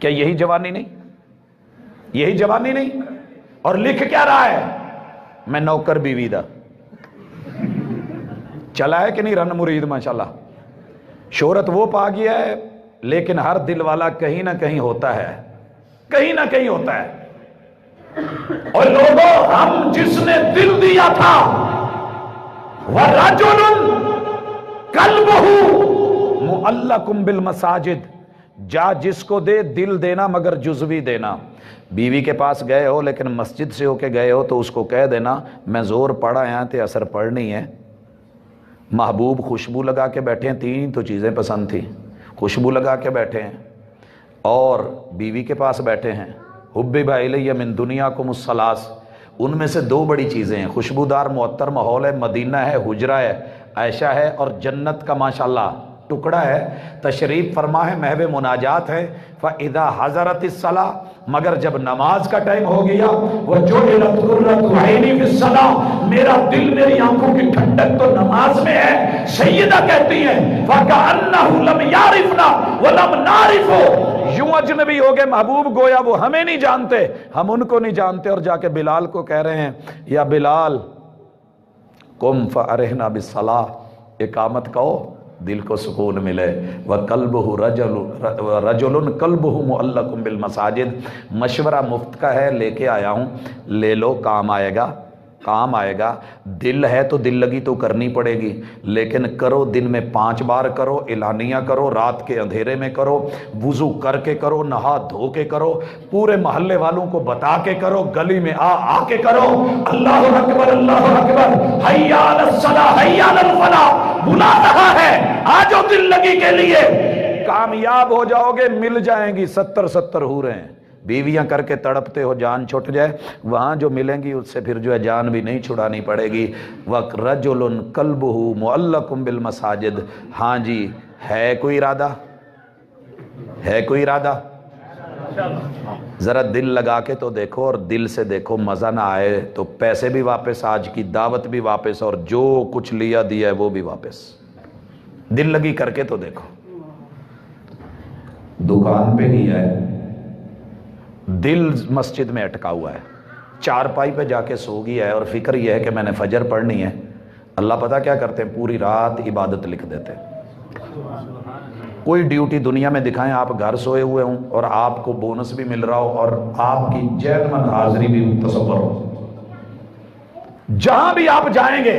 A: کیا یہی جوانی نہیں؟ یہی جوانی نہیں؟ اور لکھ کیا رہا ہے؟ میں نوکر بیوی دا۔ چلا ہے کہ نہیں رن مرید؟ ماشاءاللہ شہرت وہ پا گیا ہے، لیکن ہر دل والا کہیں نہ کہیں ہوتا ہے، کہیں نہ کہیں ہوتا ہے۔ اور لوگوں، ہم جس نے دل دیا تھا، وَرَجُلٌ قَلْبُهُ مُعَلَّقٌ بِالْمَسَاجِدِ، جا جس کو دے دل دینا مگر جزوی دینا۔ بیوی کے پاس گئے ہو لیکن مسجد سے ہو کے گئے ہو تو اس کو کہہ دینا میں زور پڑا آیا تے اثر پڑھنی ہے۔ محبوب خوشبو لگا کے بیٹھے ہیں، 3 تو چیزیں پسند تھی، خوشبو لگا کے بیٹھے ہیں اور بیوی کے پاس بیٹھے ہیں۔ حُبِّبَ إِلَيَّ مِن دُنْيَاكُمُ الثَّلَاثُ، ان میں سے 2 بڑی چیزیں ہیں، خوشبودار معطر ماحول ہے، مدینہ ہے، حجرہ ہے، عائشہ ہے، اور جنت کا ماشاءاللہ ٹکڑا ہے، تشریف فرما ہے، محو مناجات ہے۔ فَإِذَا حَضَرَتِ الصَّلَاةُ، مگر جب نماز کا ٹائم ہو گیا، وَجُعِلَتْ قُرَّةُ عَيْنِي فِي الصَّلَاةِ، میرا دل میری آنکھوں کی ٹھنڈک تو نماز میں ہے۔ سیدہ کہتی ہیں فَكَأَنَّهُ لَمْ يَعْرِفْنَا وَلَمْ نَعْرِفُ، یوں اجنبی ہو گئے محبوب، گویا وہ ہمیں نہیں جانتے ہم ان کو نہیں جانتے، اور جا کے بلال کو کہہ رہے ہیں یا بلال قم فارحنا بالصلاة، اقامت کہو دل کو سکون ملے۔ وَقَلْبُهُ رَجُلٌ قَلْبُهُ مُعَلَّقٌ بِالْمَسَاجِدِ، مشورہ مفت کا ہے، لے کے آیا ہوں، لے لو، کام آئے گا، کام آئے گا۔ دل ہے تو دل لگی تو کرنی پڑے گی، لیکن کرو دن میں 5 بار کرو، اعلانیہ کرو، رات کے اندھیرے میں کرو، وضو کر کے کرو، نہا دھو کے کرو، پورے محلے والوں کو بتا کے کرو، گلی میں آ کے کرو، اللہ اکبر اللہ اکبر، حی علی الصلاۃ حی علی الفلاح، بلا رہا ہے، آجو دل لگی کے لیے، کامیاب ہو جاؤ گے، مل جائیں گی 70 حوریں۔ بیویاں کر کے تڑپتے ہو جان چھٹ جائے، وہاں جو ملیں گی اس سے پھر جو ہے جان بھی نہیں چھڑانی پڑے گی۔ وَرَجُلٌ قَلْبُهُ مُعَلَّقٌ بِالْمَسَاجِدِ، ہاں جی، ہے کوئی ارادہ؟ ہے کوئی ارادہ؟ ذرا دل لگا کے تو دیکھو، اور دل سے دیکھو، مزہ نہ آئے تو پیسے بھی واپس، آج کی دعوت بھی واپس، اور جو کچھ لیا دیا ہے وہ بھی واپس۔ دل لگی کر کے تو دیکھو۔ دکان پہ نہیں ہے، دل مسجد میں اٹکا ہوا ہے، چارپائی پہ جا کے سو گیا ہے، اور فکر یہ ہے کہ میں نے فجر پڑھنی ہے۔ اللہ پتہ کیا کرتے ہیں، پوری رات عبادت لکھ دیتے ہیں۔ کوئی ڈیوٹی دنیا میں دکھائیں، آپ گھر سوئے ہوئے ہوں اور آپ کو بونس بھی مل رہا ہو اور آپ کی جیل میں حاضری بھی تصور ہو، جہاں بھی آپ جائیں گے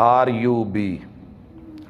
A: RUB,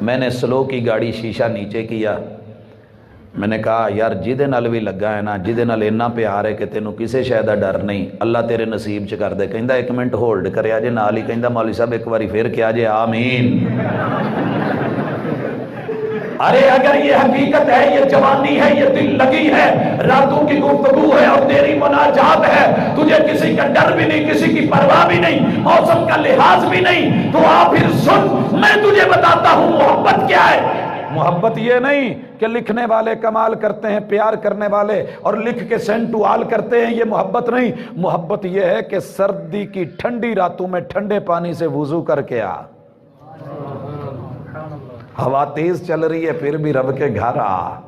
A: میں نے سلو کی گاڑی شیشہ نیچے کیا, میں نے کہا یار جہدے نال بھی لگا ہے نا, جہدے نال اتنا پیار ہے کہ تینوں کسے شے دا ڈر نہیں, اللہ تیرے نصیب چ کر دے. کہندا ایک منٹ ہولڈ کریا جے, نال ہی کہندا مولوی صاحب ایک باری پھر کیا جے آمین. ارے اگر یہ حقیقت ہے, یہ جوانی ہے, یہ دل لگی ہے, راتوں کی گفتگو ہے اور تیری مناجات ہے, تجھے کسی کا ڈر بھی نہیں, کسی کی پرواہ بھی نہیں, موسم کا لحاظ بھی نہیں, تو آ پھر سن, میں تجھے بتاتا ہوں محبت کیا ہے. محبت یہ نہیں کہ لکھنے والے کمال کرتے ہیں, پیار کرنے والے اور لکھ کے سینڈ ٹو آل کرتے ہیں, یہ محبت نہیں. محبت یہ ہے کہ سردی کی ٹھنڈی راتوں میں ٹھنڈے پانی سے وضو کر کے آ, ہوا تیز چل رہی ہے پھر بھی رب کے گھر آ.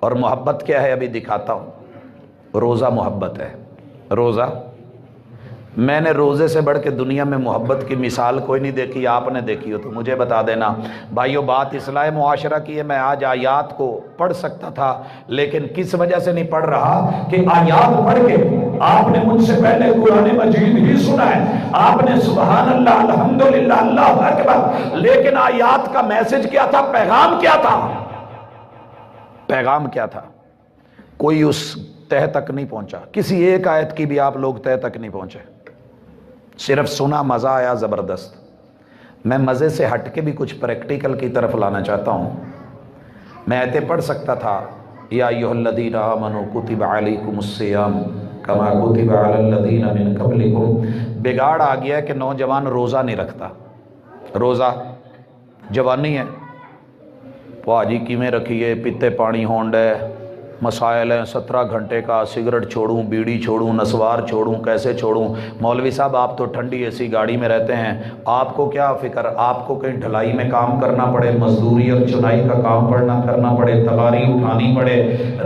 A: اور محبت کیا ہے ابھی دکھاتا ہوں. روزہ محبت ہے. روزہ, میں نے روزے سے بڑھ کے دنیا میں محبت کی مثال کوئی نہیں دیکھی, آپ نے دیکھی ہو تو مجھے بتا دینا. بھائیو بات اصلاح معاشرہ کی ہے. میں آج آیات کو پڑھ سکتا تھا لیکن کس وجہ سے نہیں پڑھ رہا کہ آیات پڑھ کے آپ نے مجھ سے پہلے قرآن مجید ہی سنا ہے, آپ نے سبحان اللہ الحمدللہ اللہ اکبر, لیکن آیات کا میسج کیا تھا, پیغام کیا تھا, پیغام کیا تھا, کوئی اس تہ تک نہیں پہنچا. کسی ایک آیت کی بھی آپ لوگ تہ تک نہیں پہنچے, صرف سنا, مزہ آیا زبردست. میں مزے سے ہٹ کے بھی کچھ پریکٹیکل کی طرف لانا چاہتا ہوں. میں ایتے پڑھ سکتا تھا یا ایھا الذین آمنوا کتب علیکم الصیام کما کتب علی الذین من قبلکم. بگاڑ آ گیا ہے کہ نوجوان روزہ نہیں رکھتا. روزہ جوانی ہے, پاجی کیویں رکھیے, پیتے پانی ہونڈ ہے, مسائل ہیں 17 گھنٹے کا, سگریٹ چھوڑوں, بیڑی چھوڑوں, نسوار چھوڑوں, کیسے چھوڑوں. مولوی صاحب آپ تو ٹھنڈی ایسی گاڑی میں رہتے ہیں, آپ کو کیا فکر, آپ کو کہیں ڈھلائی میں کام کرنا پڑے, مزدوری اور چنائی کا کام کرنا پڑے, تلاری اٹھانی پڑے,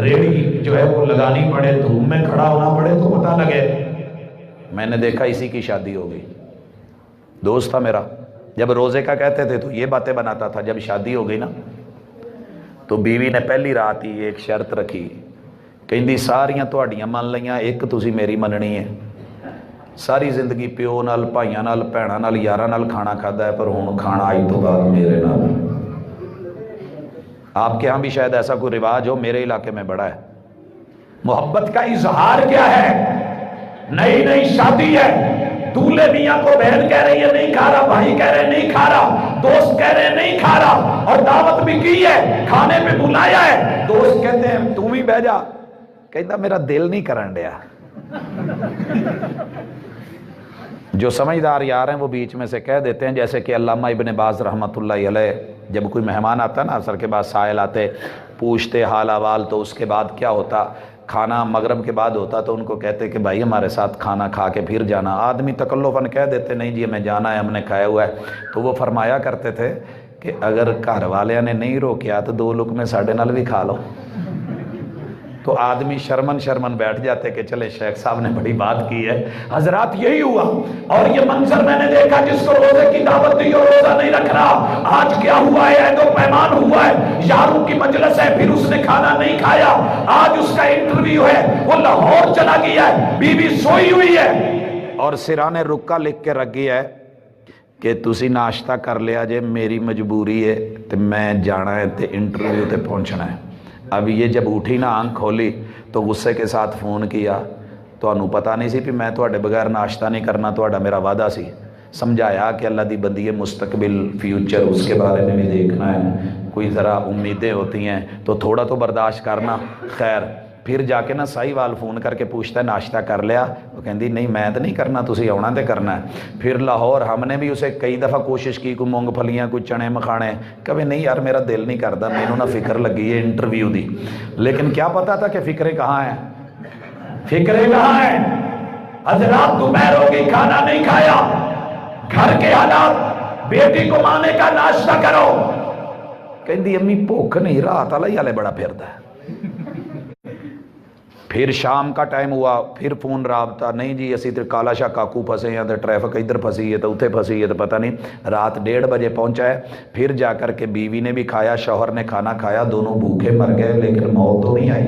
A: ریڑھی جو ہے وہ لگانی پڑے, دھوپ میں کھڑا ہونا پڑے تو پتہ لگے. میں نے دیکھا اسی کی شادی ہو گئی. دوست تھا میرا, جب روزے کا کہتے تھے تو یہ باتیں بناتا تھا, جب شادی ہو گئی نا تو بیوی نے پہلی رات ہی ایک شرط رکھی, کہندی ساریاں تہاڈیاں من لئیاں, ایک تسی میری مننی ہے. ساری زندگی پیو نال, بھائیاں نال, بھیناں نال, یاراں نال کھانا کھادا ہے, پر ہن کھانا آج تو بعد میرے نال. آپ کے ہاں بھی شاید ایسا کوئی رواج ہو, میرے علاقے میں بڑا ہے. محبت کا اظہار کیا ہے؟ نئی نئی شادی ہے, دولہے میاں کو بہن کہہ رہی ہے نہیں کھا رہا, بھائی کہہ رہے نہیں کھا رہا, دوست کہہ رہے نہیں کھا رہا, اور دعوت بھی کی ہے, کھانے پہ بلایا ہے, دوست کہتے ہیں تم ہی بہ جا, کہتا میرا دل نہیں کرن ڈیا. جو سمجھدار یار ہیں وہ بیچ میں سے کہہ دیتے ہیں, جیسے کہ علامہ ابن باز رحمۃ اللہ علیہ, جب کوئی مہمان آتا نا اثر کے بعد, سائل آتے, پوچھتے حال احوال, تو اس کے بعد کیا ہوتا, کھانا مغرب کے بعد ہوتا, تو ان کو کہتے کہ بھائی ہمارے ساتھ کھانا کھا کے پھر جانا. آدمی تکلفاً کہہ دیتے نہیں جی ہمیں جانا ہے, ہم نے کھایا ہوا ہے. تو وہ فرمایا کرتے تھے کہ اگر گھر والے نے نہیں روکیا تو 2 لقمے ساڈے نال بھی کھا لو. تو آدمی شرمن بیٹھ جاتے کہ چلے شیخ صاحب نے بڑی بات کی ہے. حضرات یہی ہوا, اور یہ منظر میں نے دیکھا, جس کو روزے کی دعوت دی اور روزہ نہیں رکھ رہا, آج کیا ہوا ہے, عہد و پیمان ہوا ہے, یاروں کی مجلس ہے, پھر اس نے کھانا نہیں کھایا, آج اس کا انٹرویو ہے, وہ لاہور چلا گیا ہے, بیوی سوئی ہوئی ہے, اور سرانے رکا لکھ کے رکھ گیا ہے کہ تسی ناشتہ کر لیا جے, میری مجبوری ہے تے میں جانا ہے تے انٹرویو تے پہنچنا ہے. اب یہ جب اٹھی نا, آنکھ کھولی تو غصے کے ساتھ فون کیا, تانوں پتہ نہیں سی کہ میں تواڈے بغیر ناشتہ نہیں کرنا, تواڈا میرا وعدہ سی. سمجھایا کہ اللہ دی بندی مستقبل فیوچر اس کے بارے میں بھی دیکھنا ہے, کوئی ذرا امیدیں ہوتی ہیں تو تھوڑا تو برداشت کرنا. خیر پھر جا کے نا سائی وال فون کر کے پوچھتا ہے ناشتہ کر لیا, وہ کہندی نہیں میں تو نہیں کرنا, تسی آنا تے کرنا ہے. پھر لاہور ہم نے بھی اسے کئی دفعہ کوشش کی, کوئی مونگ پھلیاں, کوئی چنے مکھانے, کبھی نہیں یار میرا دل نہیں کرتا, مینوں نہ فکر لگی ہے انٹرویو دی. لیکن کیا پتا تھا کہ فکریں کہاں ہیں, فکریں کہاں ہیں. حضرات دوپہر ہو گئی, کھانا نہیں کھایا, گھر کے حالات, بیٹی کو مانے کا ناشتہ کرو, کہندی امی بھوک نہیں, رات والا ہی بڑا پھردا ہے. پھر شام کا ٹائم ہوا, پھر فون رابطہ, نہیں جی اسی تے کالا شاہ کاکو پھسے ہیں, تے ٹریفک ادھر پھسی ہے, تو اتھے پھسی ہے, تو پتہ نہیں. رات 1:30 بجے پہنچا ہے. پھر جا کر کے بیوی نے بھی کھایا, شوہر نے کھانا کھایا, دونوں بھوکے مر گئے, لیکن موت تو نہیں آئی.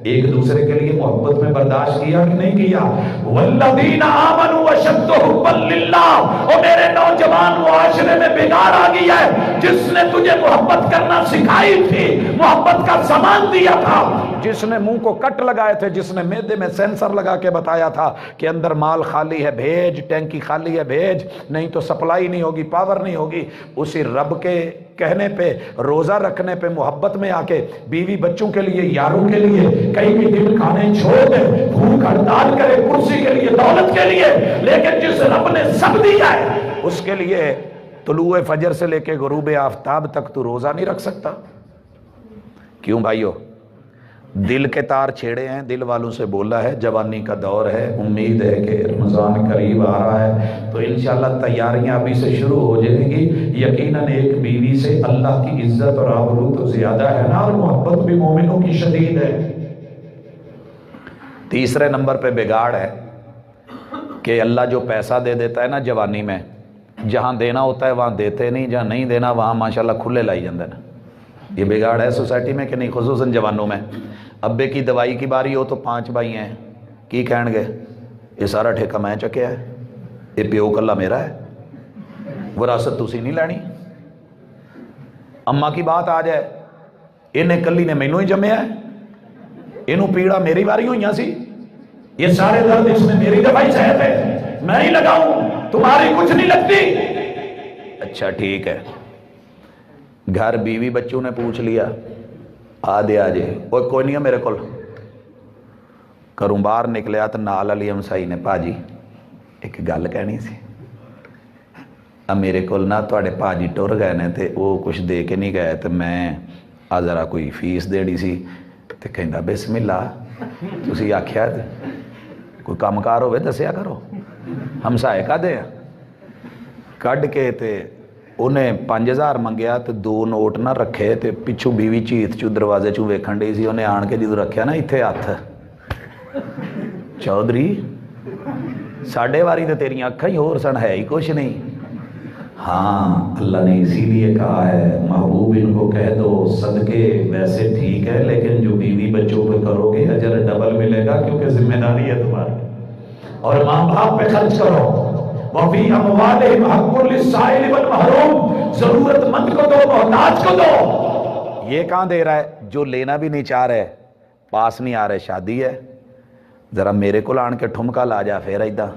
A: ایک دوسرے کے لیے محبت میں برداشت کیا کہ نہیں کیا؟ والذین آمنوا اشد حبا للہ، اور میرے نوجوان معاشرے میں بگاڑ آ گیا ہے، جس نے تجھے محبت کرنا سکھائی تھی، محبت کا سامان دیا تھا، جس نے منہ کو کٹ لگائے تھے، جس نے معدے میں سینسر لگا کے بتایا تھا کہ اندر مال خالی ہے بھیج، ٹینکی خالی ہے بھیج، نہیں تو سپلائی نہیں ہوگی، پاور نہیں ہوگی، اسی رب کے کہنے پہ، روزہ رکھنے پہ، محبت میں آ کے بیوی بچوں کے لیے، یاروں کے لیے کئی بھی دن کھانے چھوڑ دے، بھوک ہڑتال کرے کرسی کے لیے، دولت کے لیے، لیکن جس رب نے سب دیا ہے اس کے لیے طلوع فجر سے لے کے غروب آفتاب تک تو روزہ نہیں رکھ سکتا؟ کیوں بھائیو؟ دل کے تار چھیڑے ہیں، دل والوں سے بولا ہے، جوانی کا دور ہے، امید ہے کہ رمضان قریب آ رہا ہے، تو انشاءاللہ تیاریاں ابھی سے شروع ہو جائیں گی۔ یقیناً ایک بیوی سے اللہ کی عزت اور آبرو تو زیادہ ہے نا، اور محبت بھی مومنوں کی شدید ہے۔ تیسرے نمبر پہ بگاڑ ہے کہ اللہ جو پیسہ دے دیتا ہے نا جوانی میں، جہاں دینا ہوتا ہے وہاں دیتے نہیں، جہاں نہیں دینا وہاں ماشاءاللہ کھلے لائی جاندے نا۔ یہ بگاڑ ہے سوسائٹی میں کہ نہیں، خصوصاً جوانوں میں۔ ابے کی دوائی کی باری ہو تو 5 بھائی ہیں، کی کہن گے یہ سارا ٹھیکہ میں چکیا ہے، یہ پیو کلا میرا ہے، وراثت تسی نہیں لینی۔ اماں کی بات آ جائے، انہیں کلی نے مینوں ہی جمیا ہے، انہوں پیڑا میری باری ہوئیاں سی، یہ سارے درد اس میں میری دوائی صحت ہے، میں ہی لگاؤں، تمہاری کچھ نہیں لگتی۔ اچھا ٹھیک ہے، گھر بیوی بچوں نے پوچھ لیا، آ دے آ جے، کوئی نہیں ہے میرے کول، کروں باہر نکلیا تو نال علی ہمسائی نے، پاجی ایک گل کہنی سی، اب میرے کول نا تواڈے پاجی ٹر گئے نے تے وہ کچھ دے کے نہیں گئے، تو میں ذرا کوئی فیس دیڑی سی، تے کہندا بسم اللہ، تسی آکھیا کوئی کام کار ہوئے دسیا کرو، ہمسائے کا دے کڈ کے تے انہیں 5000 منگیا تے 2 نوٹ نہ رکھے، تے پچھو بیوی چیت چو دروازے چو ویکھن ڈئی سی، انہیں آن کے جدو رکھیا نا اتھے ہاتھ، چودھری ساڑھے واری تے تیری اکھاں ہی ہور سن، ہے ہی کچھ نہیں۔ ہاں اللہ نے اسی لیے کہا ہے محبوب ان کو کہہ دو صدقے ویسے ٹھیک ہے، لیکن جو بیوی بچوں پہ کرو گے اجر ڈبل ملے گا، کیونکہ ذمہ داری ہے تمہاری، اور ماں باپ پہ خرچ کرو۔ وَفِي أَمْوَالِهِمْ حَقٌّ لِلسَّائِلِ وَالْمَحْرُومِ، ضرورت مند کو دو، محتاج کو دو۔ یہ کہاں دے رہا ہے جو لینا بھی نہیں چاہ رہے، پاس نہیں آ رہے، شادی ہے، ذرا میرے کو آن کے ٹھمکا لا جا، پھر ایدہ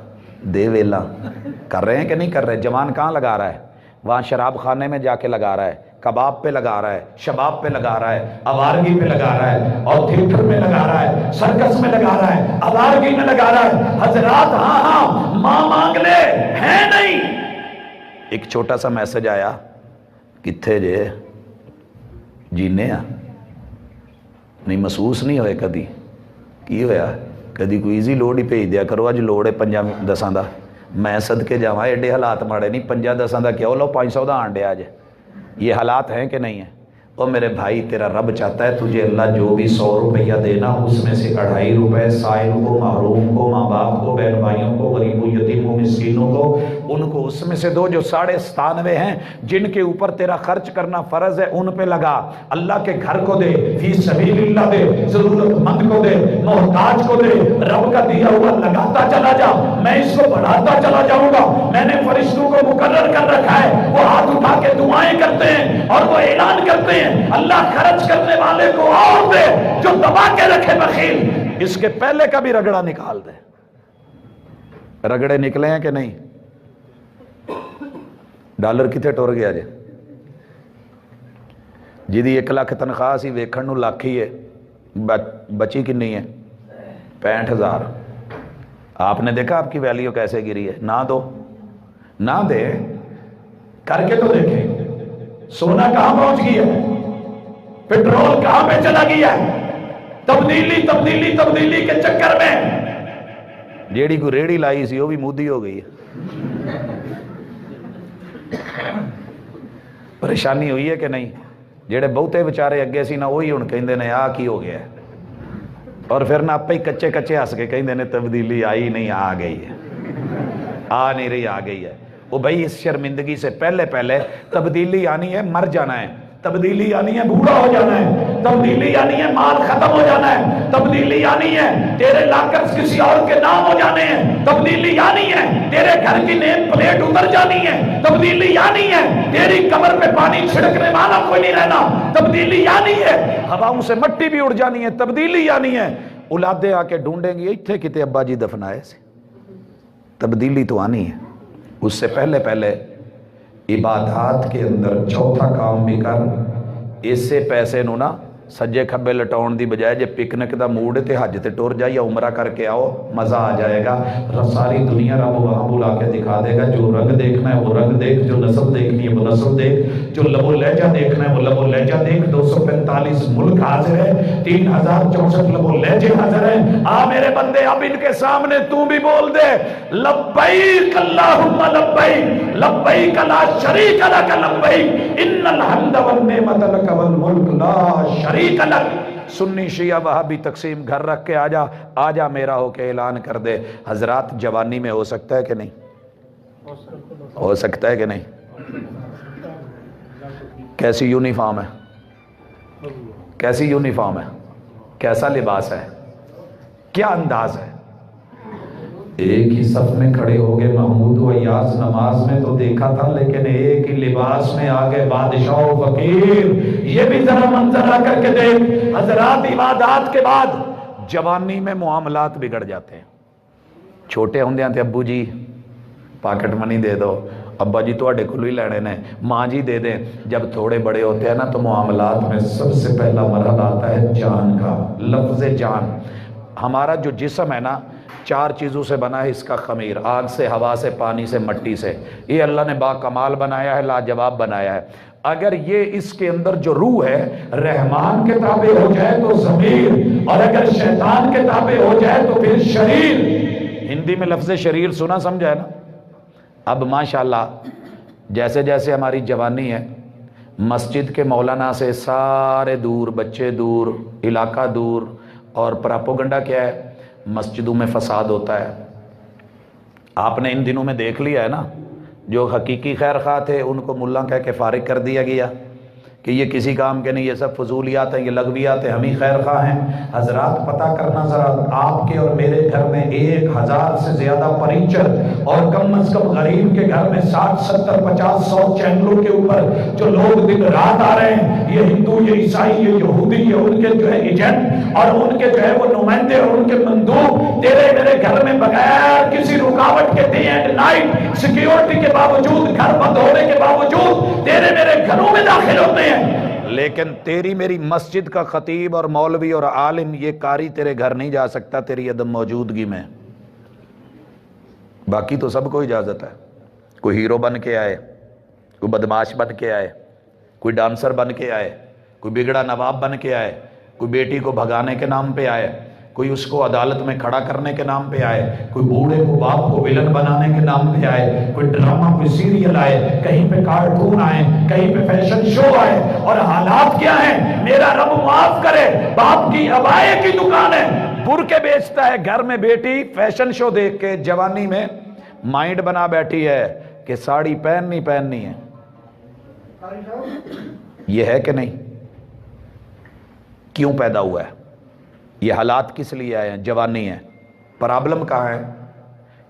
A: دے ویلا کر رہے ہیں کہ نہیں کر رہے؟ جوان کہاں لگا رہا ہے؟ وہاں شراب خانے میں جا کے لگا رہا ہے، کباب پہ لگا رہا ہے، شباب پہ لگا رہا ہے، آوارگی پہ لگا رہا ہے، اور تھیٹر میں لگا رہا ہے، سرکس میں لگا رہا ہے، آوارگی میں لگا رہا ہے۔ حضرات ہاں ماں مانگ لے، ہے نہیں۔ ایک چھوٹا سا میسج آیا، کتھے جے جینے آ نہیں محسوس نہیں ہوئے کدی، کی ہویا کدی کوئی ایزی لوڈ ہی بھیج دیا کرو، اج لوڈ ہے 5-10 دا، میں صدقے جاواں، ایڈے حالات ماڑے نہیں، 5-10 دا کیا لو 500 دا آن ڈیا آج، یہ حالات ہیں کہ نہیں ہیں؟ اور میرے بھائی تیرا رب چاہتا ہے تجھے اللہ جو بھی 100 روپیہ دینا، اس میں سے 2.5 روپے سائل کو، محروم کو، ماں باپ کو، بہن بھائیوں کو، غریبوں یتیموں مسکینوں کو، ان کو اس میں سے دو۔ جو 97.5 ہیں جن کے اوپر تیرا خرچ کرنا فرض ہے ان پہ لگا، اللہ کے گھر کو دے، فی سبیل اللہ دے، ضرورت مند کو دے، محتاج کو دے، رب کا دیا ہوا لگاتا چلا جا، میں اس کو بڑھاتا چلا جاؤں گا۔ میں نے فرشتوں کو مقرر کر رکھا ہے، وہ ہاتھ اٹھا کے دعائیں کرتے ہیں اور وہ اعلان کرتے ہیں، اللہ خرچ کرنے والے کو اور دے، جو دبا کے رکھے بخیل اس کے پہلے کا بھی رگڑا نکال دے۔ رگڑے نکلے ہیں کہ نہیں؟ ڈالر کتے ٹور گیا جے؟ جیدی 1 لاکھ تنخواہ سی ویکھن نو لاکھ ہی ہے، بچی کنی ہے 65,000۔ آپ نے دیکھا آپ کی ویلیو کیسے گری ہے؟ نہ دو، نہ دے، کر کے تو دیکھیں۔ سونا کہاں پہنچ گیا ہے؟ پیٹرول کہاں پہ چلا گیا ہے؟ تبدیلی تبدیلی تبدیلی کے چکر میں جیڑی کو ریڑی لائی سی وہ بھی مودی ہو گئی ہے۔ پریشانی ہوئی ہے کہ نہیں؟ جیڑے بہتے بچارے اگے سی نا وہی ہن کہندے نے آ کی ہو گیا ہے، اور پھر نہ آپ ہی کچے کچے ہس کے کہندے نے تبدیلی آئی نہیں، آ گئی ہے، آ نہیں رہی، آ گئی ہے۔ وہ بھائی اس شرمندگی سے پہلے تبدیلی آنی ہے، مر جانا ہے۔ تبدیلی آنی ہے بوڑھا ہو جانا ہے، تبدیلی آنی ہے مال ختم ہو جانا ہے، تبدیلی آنی ہے تیرے لاکرز کسی اور کے نام ہو جانے ہیں، تبدیلی آنی ہے تیرے گھر کی نیم پلیٹ اتر جانی ہے، تبدیلی آنی ہے تیری قبر پہ پانی چھڑکنے والا کوئی نہیں رہنا، تبدیلی آنی ہے ہواؤں سے مٹی بھی اڑ جانی ہے، تبدیلی آنی ہے اولادیں آ کے ڈھونڈیں گی اتھے کتے ابا جی دفنائے سے۔ تبدیلی تو آنی ہے، اس سے پہلے عبادات کے اندر چوتھا کام بھی کر، اس سے پیسے نو نا سجے کھبے لٹاؤن دی بجائے جے پکنک دا موڈ تے حج تے ٹور جا یا عمرہ کر کے آؤ، مزہ آ جائے گا، ساری دنیا رب وہاں بلا کے دکھا دے گا، جو رنگ دیکھنا ہے وہ رنگ دیکھ، جو نسل دیکھنی ہے وہ نسل دیکھ، جو لب و لہجہ دیکھنا ہے وہ لب و لہجہ دیکھ، 245 ملک حاضر ہے، 3064 لب و لہجے حاضر ہیں، آ میرے بندے اب ان کے سامنے تو بھی بول دے لبیک اللہم لبیک لبیک لا شریک لک لبیک ان الحمد والنعمت لک والملک لا شریک لک۔ سنی شیعہ وہابی تقسیم گھر رکھ کے آجا میرا ہو کے اعلان کر دے۔ حضرات جوانی میں ہو سکتا ہے کہ نہیں؟ ہو سکتا ہے کہ نہیں؟ کیسی یونیفارم ہے؟ کیسی یونیفارم ہے؟ کیسا لباس ہے؟ کیا انداز ہے؟ ایک ہی صف میں کھڑے ہو گئے محمود و ایاز، نماز میں تو دیکھا تھا لیکن ایک ہی لباس میں آگے بادشاہ و فقیر، یہ بھی ذرا منظر آ کر کے دیکھ۔ حضرات عبادات کے بعد جوانی میں معاملات بگڑ جاتے ہیں۔ چھوٹے ہوندے ہیں ابو جی پاکٹ منی دے دو، ابا جی تو کو ہی لینے نے، ماں جی دے دیں۔ جب تھوڑے بڑے ہوتے ہیں نا تو معاملات میں سب سے پہلا مرحلہ آتا ہے جان کا، لفظ جان۔ ہمارا جو جسم ہے نا 4 چیزوں سے بنا ہے، اس کا خمیر، آگ سے، ہوا سے، پانی سے، مٹی سے، یہ اللہ نے با کمال بنایا ہے، لاجواب بنایا ہے۔ اگر یہ اس کے اندر جو روح ہے رحمان کے تابع ہو جائے تو ضمیر، اور اگر شیطان کے تابع ہو جائے تو پھر شریر۔ ہندی میں لفظ شریر سنا سمجھا ہے نا؟ اب ماشاءاللہ جیسے جیسے ہماری جوانی ہے، مسجد کے مولانا سے سارے دور، بچے دور، علاقہ دور، اور پراپوگنڈا کیا ہے؟ مسجدوں میں فساد ہوتا ہے۔ آپ نے ان دنوں میں دیکھ لیا ہے نا، جو حقیقی خیر خواہ تھے ان کو ملا کہہ کے فارغ کر دیا گیا کہ یہ کسی کام کے نہیں، یہ سب فضولیات ہیں، یہ لغویات ہیں، ہم ہی خیر خواہ ہیں۔ حضرات پتہ کرنا ذرا، آپ کے اور میرے گھر میں 1000 سے زیادہ پریچر، اور کم از کم غریب کے گھر میں 60 70 50 100 چینلوں کے اوپر جو لوگ دن رات آ رہے ہیں، یہ ہندو، یہ عیسائی، یہ یہودی، یہ ان کے جو ہے ایجنٹ اور ان کے جو ہے وہ نمائندے اور ان کے مندوب تیرے میرے گھر میں بغیر کسی رکاوٹ کے ڈے اینڈ نائٹ سیکیورٹی کے باوجود، گھر بند ہونے کے باوجود تیرے میرے گھروں میں داخل ہوتے ہیں۔ لیکن تیری میری مسجد کا خطیب اور مولوی اور عالم، یہ قاری تیرے گھر نہیں جا سکتا تیری عدم موجودگی میں۔ باقی تو سب کو اجازت ہے، کوئی ہیرو بن کے آئے، کوئی بدماش بن کے آئے، کوئی ڈانسر بن کے آئے، کوئی بگڑا نواب بن کے آئے، کوئی بیٹی کو بھگانے کے نام پہ آئے، کوئی اس کو عدالت میں کھڑا کرنے کے نام پہ آئے، کوئی بوڑھے کو باپ کو ویلن بنانے کے نام پہ آئے، کوئی ڈرامہ، کوئی سیریل آئے، کہیں پہ کارٹون آئے، کہیں پہ فیشن شو آئے، اور حالات کیا ہیں؟ میرا رب معاف کرے، باپ کی عبائے کی دکان ہے، برقعے بیچتا ہے، گھر میں بیٹی فیشن شو دیکھ کے جوانی میں مائنڈ بنا بیٹھی ہے کہ ساڑی پہننی ہے۔ یہ ہے کہ نہیں؟ کیوں پیدا ہوا ہے یہ حالات؟ کس لیے آئے ہیں؟ جوانی ہے۔ پرابلم کہاں ہے؟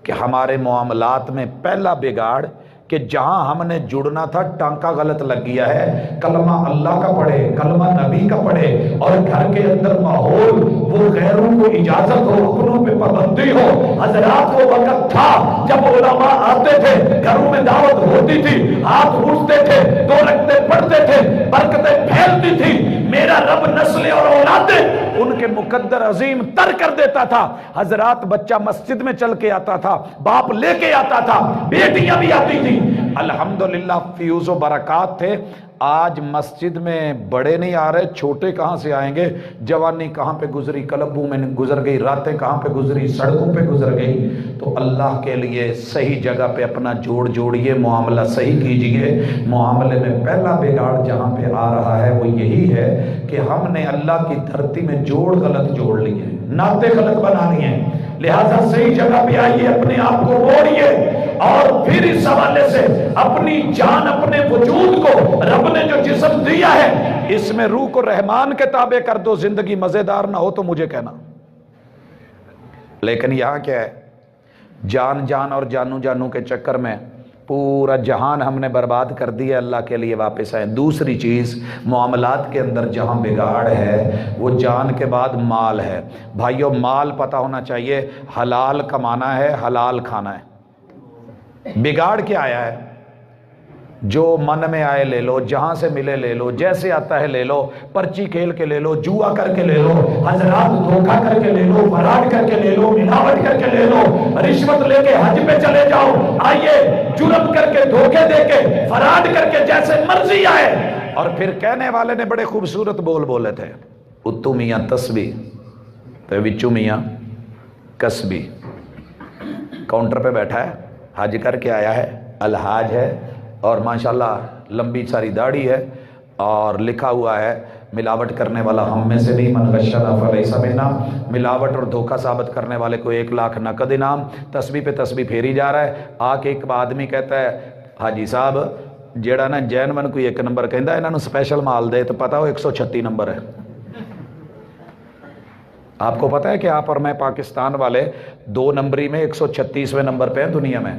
A: کہ ہمارے معاملات میں پہلا بگاڑ کہ جہاں ہم نے جڑنا تھا ٹانکا غلط لگ گیا ہے۔ کلمہ اللہ کا پڑھے، کلمہ نبی کا پڑھے، اور گھر کے اندر ماحول وہ غیروں کو اجازت ہو، اپنوں پہ پابندی ہو۔ حضرات وہ وقت تھا جب علماء آتے تھے، گھروں میں دعوت ہوتی تھی، ہاتھ اٹھتے تھے، 2 رکعتیں پڑھتے تھے، برکتیں پھیلتی تھی۔ میرا رب نسلیں اور اولادیں ان کے مقدر عظیم تر کر دیتا تھا۔ حضرات بچہ مسجد میں چل کے آتا تھا، باپ لے کے آتا تھا، بیٹیاں بھی آتی تھی، الحمدللہ فیوز و برکات تھے۔ آج مسجد میں بڑے نہیں آ رہے، چھوٹے کہاں سے آئیں گے؟ جوانی کہاں پہ گزری؟ کلبوں میں گزر گئی، راتیں کہاں پہ گزری؟ سڑکوں پہ گزر گئی۔ تو اللہ کے لیے صحیح جگہ پہ اپنا جوڑیے، معاملہ صحیح کیجئے۔ معاملے میں پہلا بگاڑ جہاں پہ آ رہا ہے وہ یہی ہے کہ ہم نے اللہ کی دھرتی میں جوڑ غلط جوڑ لیے، نعتیں غلط بنا لی ہیں۔ لہٰذا صحیح جگہ پہ آئیے، اپنے آپ کو موڑیے، اور پھر اس حوالے سے اپنی جان، اپنے وجود کو رب نے جو جسم رشوت دیا ہے، اس میں روح کو رحمان کے تابع کر دو، زندگی مزیدار نہ ہو تو مجھے کہنا۔ لیکن یہاں کیا ہے، جان جان اور جانو جانو کے چکر میں پورا جہان ہم نے برباد کر دیا، اللہ کے لیے واپس آئے۔ دوسری چیز، معاملات کے اندر جہاں بگاڑ ہے وہ جان کے بعد مال ہے۔ بھائیو مال پتہ ہونا چاہیے، حلال کمانا ہے، حلال کھانا ہے۔ بگاڑ کیا آیا ہے؟ جو من میں آئے لے لو، جہاں سے ملے لے لو، جیسے آتا ہے لے لو، پرچی کھیل کے لے لو، جوا کر کے لے لو، حضرات دھوکہ کر کے لے لو، فراڈ کر کے لے لو، ملاوٹ کر کے لے لو، رشوت لے کے حج پہ چلے جاؤ، آئیے جرم کر کے، دھوکے دے کے، فراڈ کر کے، جیسے مرضی آئے۔ اور پھر کہنے والے نے بڑے خوبصورت بول بولے تھے، اتو میاں تسبیح تو وچو میاں کسبی، کاؤنٹر پہ بیٹھا ہے، حج کر کے آیا ہے، الحاج ہے، اور ماشاءاللہ لمبی ساری داڑھی ہے، اور لکھا ہوا ہے ملاوٹ کرنے والا ہم میں سے نہیں، من غشنا فلیس منا، ملاوٹ اور دھوکہ ثابت کرنے والے کو 1 لاکھ نقد انعام۔ تسبیح پہ تسبیح پھیری جا رہا ہے، آ کے ایک آدمی کہتا ہے، حاجی صاحب جیڑا نا جین من کوئی 1 نمبر کہندا انہاں نوں سپیشل مال دے، تو پتہ ہو 136 نمبر ہے۔ آپ کو پتہ ہے کہ آپ اور میں پاکستان والے 2 نمبری میں 136ویں نمبر پہ ہیں دنیا میں،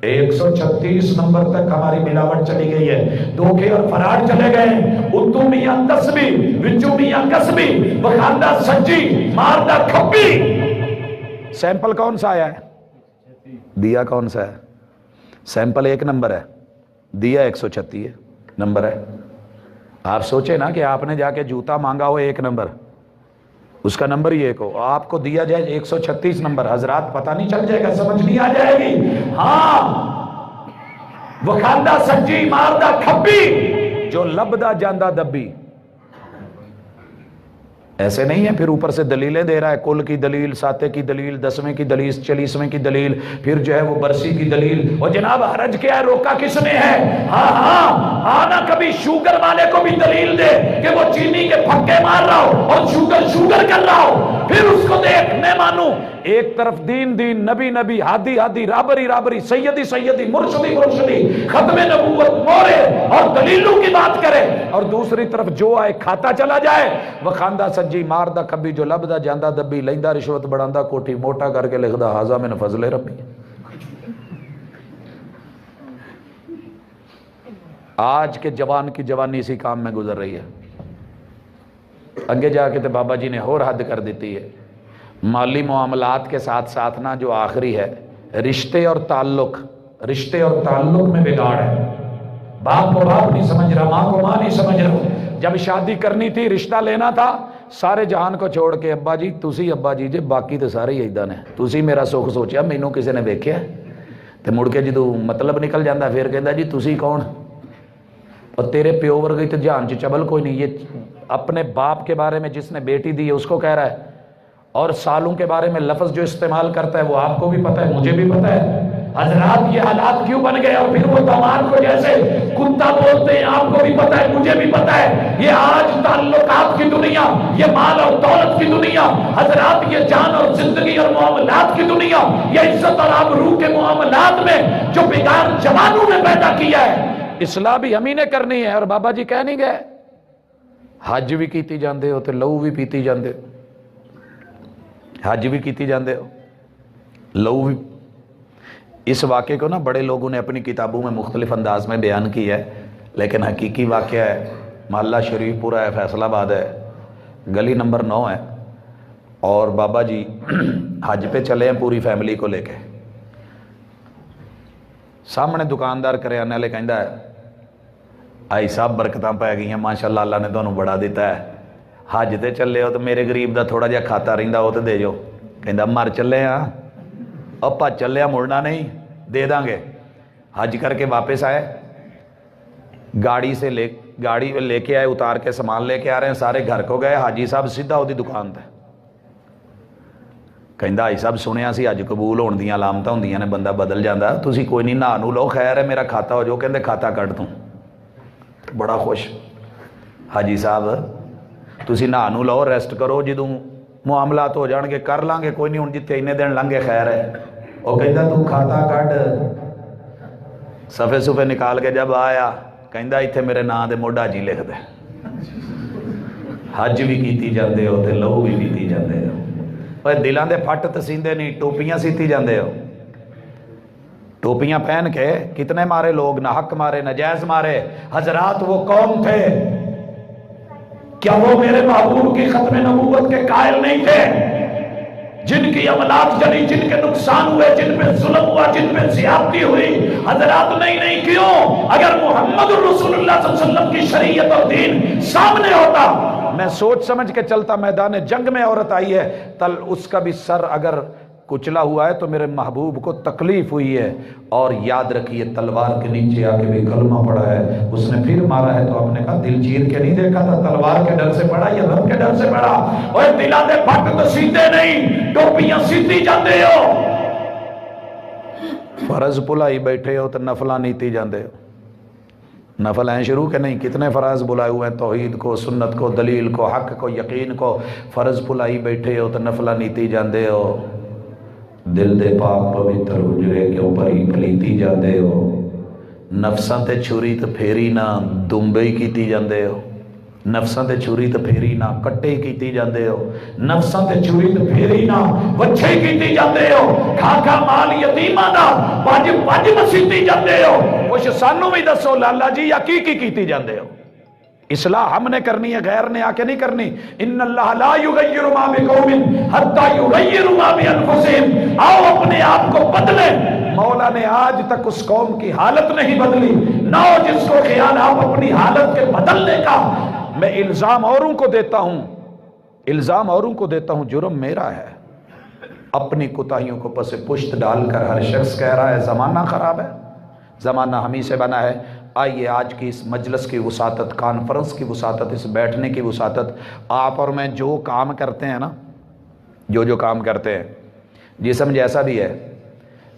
A: 136 نمبر تک ہماری ملاوٹ چلی گئی ہے، دھوکے اور فراڈ چلے گئے ہیں۔ اتو میاں تسبیح، وچو میاں کسبی، بخاندہ سجی، ماردہ کھپی۔ سیمپل کون سا آیا ہے؟ دیا کون سا ہے؟ سیمپل 1 نمبر ہے، دیا 136 نمبر ہے۔ آپ سوچیں نا کہ آپ نے جا کے جوتا مانگا ہو 1 نمبر، اس کا نمبر ہی 1 ہو، آپ کو دیا جائے 136 نمبر، حضرات پتہ نہیں چل جائے گا، سمجھ نہیں آ جائے گی؟ ہاں، وکھاندہ سجی ماردہ کھپی، جو لبدا جاندہ دبی، ایسے نہیں ہے۔ پھر اوپر سے دلیلیں دے رہا ہے، کل کی دلیل، ساتے کی دلیل، 10ویں کی دلیل، 40ویں کی دلیل، پھر جو ہے وہ برسی کی دلیل۔ اور جناب حرج کیا ہے، روکا کس نے ہے؟ ہاں نا، کبھی شوگر والے کو بھی دلیل دے کہ وہ چینی کے پھکے مار رہا ہو اور شوگر کر رہا ہو، پھر اس کو دیکھ میں مانوں۔ ایک طرف دین دین، نبی نبی، ہادی ہادی، رابری رابری، سیدی سیدی، مرشدی مرشدی، ختم نبوت مورے اور دلیلوں کی بات کرے، اور دوسری طرف جو آئے کھاتا چلا جائے۔ وخاندہ سجی ماردہ کبھی، جو لبدا جاندہ دبی، لیندہ رشوت بڑھاندہ کوٹھی، موٹا کر کے لکھدا ہاذا من فضل ربی۔ آج کے جوان کی جوانی اسی کام میں گزر رہی ہے۔ اگے جا کے تو بابا جی نے اور حد کر دیتی ہے۔ مالی معاملات کے ساتھ ساتھ نا جو آخری ہے، رشتے اور تعلق میں بگاڑ ہے۔ باپ کو باپ نہیں سمجھ رہا، ماں کو ماں نہیں سمجھ رہا۔ جب شادی کرنی تھی، رشتہ لینا تھا، سارے جہان کو چھوڑ کے ابا جی تسی ابا جی جے، باقی تو سارے ہی ایدہ نے، تسی میرا سکھ سوچیا، مینوں کسی نے ویکھیا؟ تے مڑ کے جدوں مطلب نکل جاندہ پھر کہندا جی تسی کون؟ اور تیرے پیو ورگی تو جہان چ چبل کوئی نہیں۔ یہ اپنے باپ کے بارے میں جس نے بیٹی دی ہے اس کو کہہ رہا ہے، اور سالوں کے بارے میں لفظ جو استعمال کرتا ہے وہ آپ کو بھی پتہ ہے، مجھے بھی پتہ ہے۔ حضرات یہ حالات کیوں بن گئے؟ اور پھر وہ داماد کو جیسے کتا بولتے ہیں، آپ کو بھی پتہ ہے، مجھے بھی پتہ ہے۔ یہ آج تعلقات کی دنیا، یہ مال اور دولت کی دنیا، حضرات یہ جان اور زندگی اور معاملات کی دنیا، یہ عزت اور آبرو کے معاملات میں جو بگاڑ جوانوں نے پیدا کیا ہے، اصلاح بھی ہم ہی نے کرنی ہے۔ اور بابا جی کہہ نہیں گئے حج بھی کیتی جاندے ہو تے لہو بھی پیتی جاندے ہو، حج بھی کیتی جاندے ہو، لہو بھی۔ اس واقعے کو نا بڑے لوگوں نے اپنی کتابوں میں مختلف انداز میں بیان کیا ہے، لیکن حقیقی واقعہ ہے، محلہ شریف پورا ہے، فیصل آباد ہے، گلی نمبر 9 ہے، اور بابا جی حج پہ چلے ہیں پوری فیملی کو لے کے۔ سامنے دکاندار کریانے والے کہندا ہے، آئی صاحب برکتاں پہ گئی ہیں ماشاءاللہ، اللہ نے تانوں بڑا دیتا ہے، حج تے چلے ہو تو میرے غریب دا تھوڑا جہا کھاتا رہندا وہ تو دے جو۔ کہندا مر چلے ہاں، اپا چلے ہاں، مڑنا نہیں، دے داں گے۔ حج کر کے واپس آئے، گاڑی لے کے آئے، اتار کے سامان لے کے آ رہے ہیں، سارے گھر کو گئے، حاجی صاحب سیدھا وہ دی دکان تے۔ کہندا آئی صاحب سنیا سی حج قبول ہون دیاں علامتاں ہوندیاں نے، بندہ بدل جاندا، تسی کوئی نہیں نہا نو لو، خیر ہے میرا کھاتا ہو جو۔ کہندے کھاتا کٹ دوں، بڑا خوش۔ حاجی صاحب تسی نہا نو لو، ریسٹ کرو، جدوں معاملات ہو جان گے کر لیں گے، کوئی نہیں، ہن جتے اینے دن لنگے خیر ہے۔ وہ کہندا تو کھاتا کٹ، صفے صفے نکال کے جب آیا، کہندا ایتھے میرے نام دے موڈا جی لکھ دے حج بھی کیتی جاندے ہو تے لہو بھی پیتی جاندے ہو اوے دلاں دے پھٹ تے سیندے نہیں ٹوپیاں سیتی جاندے ہو ٹوپیاں پہن کے کتنے مارے لوگ نہ حق مارے نجائز مارے حضرات وہ قوم تھے کیا وہ میرے محبوب کی ختم نبوت کے قائل نہیں تھے جن کی املاک جلی جن کے نقصان ہوئے جن پہ ظلم ہوا جن پہ زیادتی ہوئی حضرات نہیں کیوں اگر محمد رسول اللہ صلی اللہ علیہ وسلم کی شریعت اور دین سامنے ہوتا میں سوچ سمجھ کے چلتا میدان جنگ میں عورت آئی ہے تل اس کا بھی سر اگر کچلا ہوا ہے تو میرے محبوب کو تکلیف ہوئی ہے اور یاد رکھیے تلوار کے نیچے آ کے بھی کلمہ پڑا ہے اس نے پھر مارا ہے تو آپ نے کہا دل چیر کے نہیں دیکھا تھا تلوار کے ڈر سے پڑا یا رب کے ڈر سے پڑا اوے دلاں دے پھٹ تو سیدھے نہیں ٹوپیاں سیدھی جاندے ہو فرض بلائی بیٹھے ہو تو نفلاں نیتی جاندے ہو نفل ہیں شروع کے نہیں کتنے فرض بلائے ہوئے ہیں توحید کو سنت کو دلیل کو حق کو یقین کو فرض بلائی بیٹھے ہو تو نفلاں نیتی جاندے ہو دل دے پاک پوتر حجرے کے اوپر ہی پلیتی جاندے ہو نفساں تے چھری تے پھیری نہ دمبئی کیتی جاندے ہو نفساں تے چھری تے پھیری نہ کٹے کیتی جاندے ہو نفساں تے چھری تے پھیری نہ وچھے کیتی جاندے ہو کھا کھا مال یتیماں دا پج مسیتی جاندے ہو کچھ سانوں بھی دسو لالا جی یا کی کیتی جاندے ہو اصلاح ہم نے کرنی ہے غیر نے آ کے نہیں کرنی ان اللہ لا یغیر ما بقوم حتی یغیر ما بانفسہم آؤ اپنے آپ کو بدلیں مولا نے آج تک اس قوم کی حالت نہیں بدلی نہ ہو جس کو خیال آپ اپنی حالت کے بدلنے کا میں الزام اوروں کو دیتا ہوں جرم میرا ہے اپنی کوتاہیوں کو پس پشت ڈال کر ہر شخص کہہ رہا ہے زمانہ خراب ہے زمانہ ہم ہی سے بنا ہے آئیے آج کی اس مجلس کی وساطت کانفرنس کی وساطت اس بیٹھنے کی وساطت آپ اور میں جو کام کرتے ہیں نا جو کام کرتے ہیں جسم جیسا بھی ہے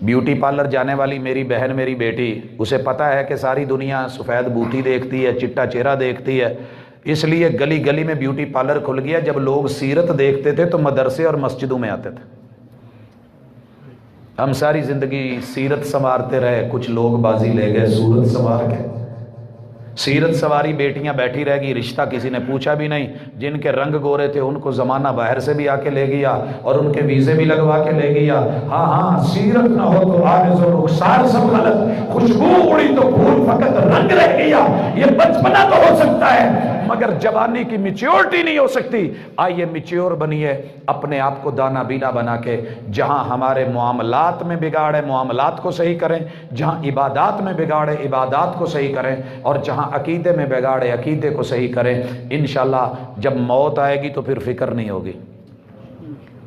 A: بیوٹی پارلر جانے والی میری بہن میری بیٹی اسے پتہ ہے کہ ساری دنیا سفید بوٹی دیکھتی ہے چٹا چہرہ دیکھتی ہے اس لیے گلی گلی میں بیوٹی پارلر کھل گیا جب لوگ سیرت دیکھتے تھے تو مدرسے اور مسجدوں میں آتے تھے ہم ساری زندگی سیرت سنوارتے رہے کچھ لوگ بازی لے گئے صورت سنوار کے سیرت سواری بیٹیاں بیٹھی رہ گئی رشتہ کسی نے پوچھا بھی نہیں جن کے رنگ گورے تھے ان کو زمانہ باہر سے بھی آ کے لے گیا اور ان کے ویزے بھی لگوا کے لے گیا ہاں سیرت نہ ہو تو عارض و رخسار سب غلط خوشبو اڑی تو پھول فقط رنگ رہ گیا یہ بچپنا تو ہو سکتا ہے مگر جوانی کی میچیورٹی نہیں ہو سکتی آئیے میچیور بنیے اپنے آپ کو دانا بینا بنا کے جہاں ہمارے معاملات میں بگاڑ ہے معاملات کو صحیح کریں جہاں عبادات میں بگاڑ ہے عبادات کو صحیح کریں اور جہاں عقیدے میں بگاڑے عقیدے کو صحیح کریں انشاءاللہ جب موت آئے گی تو پھر فکر نہیں ہوگی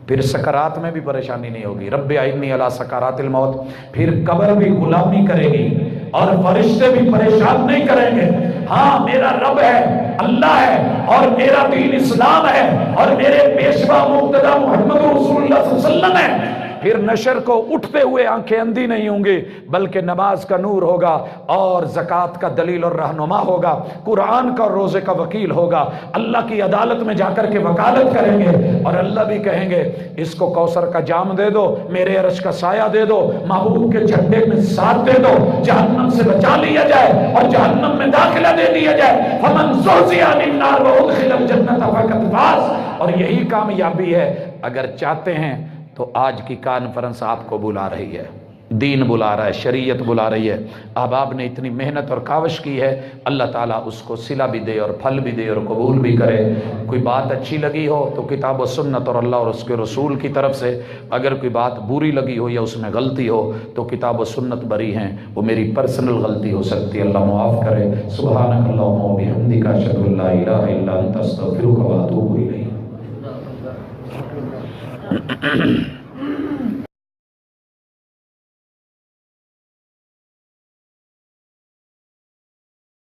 A: پھر سکرات میں بھی پریشانی نہیں ہوگی رب اعنی علی سکرات الموت پھر قبر بھی غلامی کرے گی اور فرشتے بھی پریشان نہیں کریں گے ہاں میرا رب ہے اللہ ہے اور میرا دین اسلام ہے اور میرے پیشوا مقتدی محمد رسول اللہ صلی اللہ علیہ وسلم ہے پھر نشر کو اٹھتے ہوئے آنکھیں اندھی نہیں ہوں گی بلکہ نماز کا نور ہوگا اور زکوٰۃ کا دلیل اور رہنما ہوگا قرآن کا اور روزے کا وکیل ہوگا اللہ کی عدالت میں جا کر کے وکالت کریں گے اور اللہ بھی کہیں گے اس کو کوثر کا جام دے دو میرے عرش کا سایہ دے دو محبوب کے جھنڈے میں ساتھ دے دو جہنم سے بچا لیا جائے اور جہنم میں داخلہ دے دیا جائے فمن زحزح عن النار وادخل الجنۃ فقد فاز اور یہی کامیابی ہے اگر چاہتے ہیں تو آج کی کانفرنس آپ کو بلا رہی ہے دین بلا رہا ہے شریعت بلا رہی ہے احباب نے اتنی محنت اور کاوش کی ہے اللہ تعالیٰ اس کو صلہ بھی دے اور پھل بھی دے اور قبول بھی کرے کوئی بات اچھی لگی ہو تو کتاب و سنت اور اللہ اور اس کے رسول کی طرف سے اگر کوئی بات بری لگی ہو یا اس میں غلطی ہو تو کتاب و سنت بری ہیں وہ میری پرسنل غلطی ہو سکتی ہے اللہ معاف کرے سبحانک اللہم و بحمدک اشہد ان لا الہ الا انت استغفرک و اتوب الیک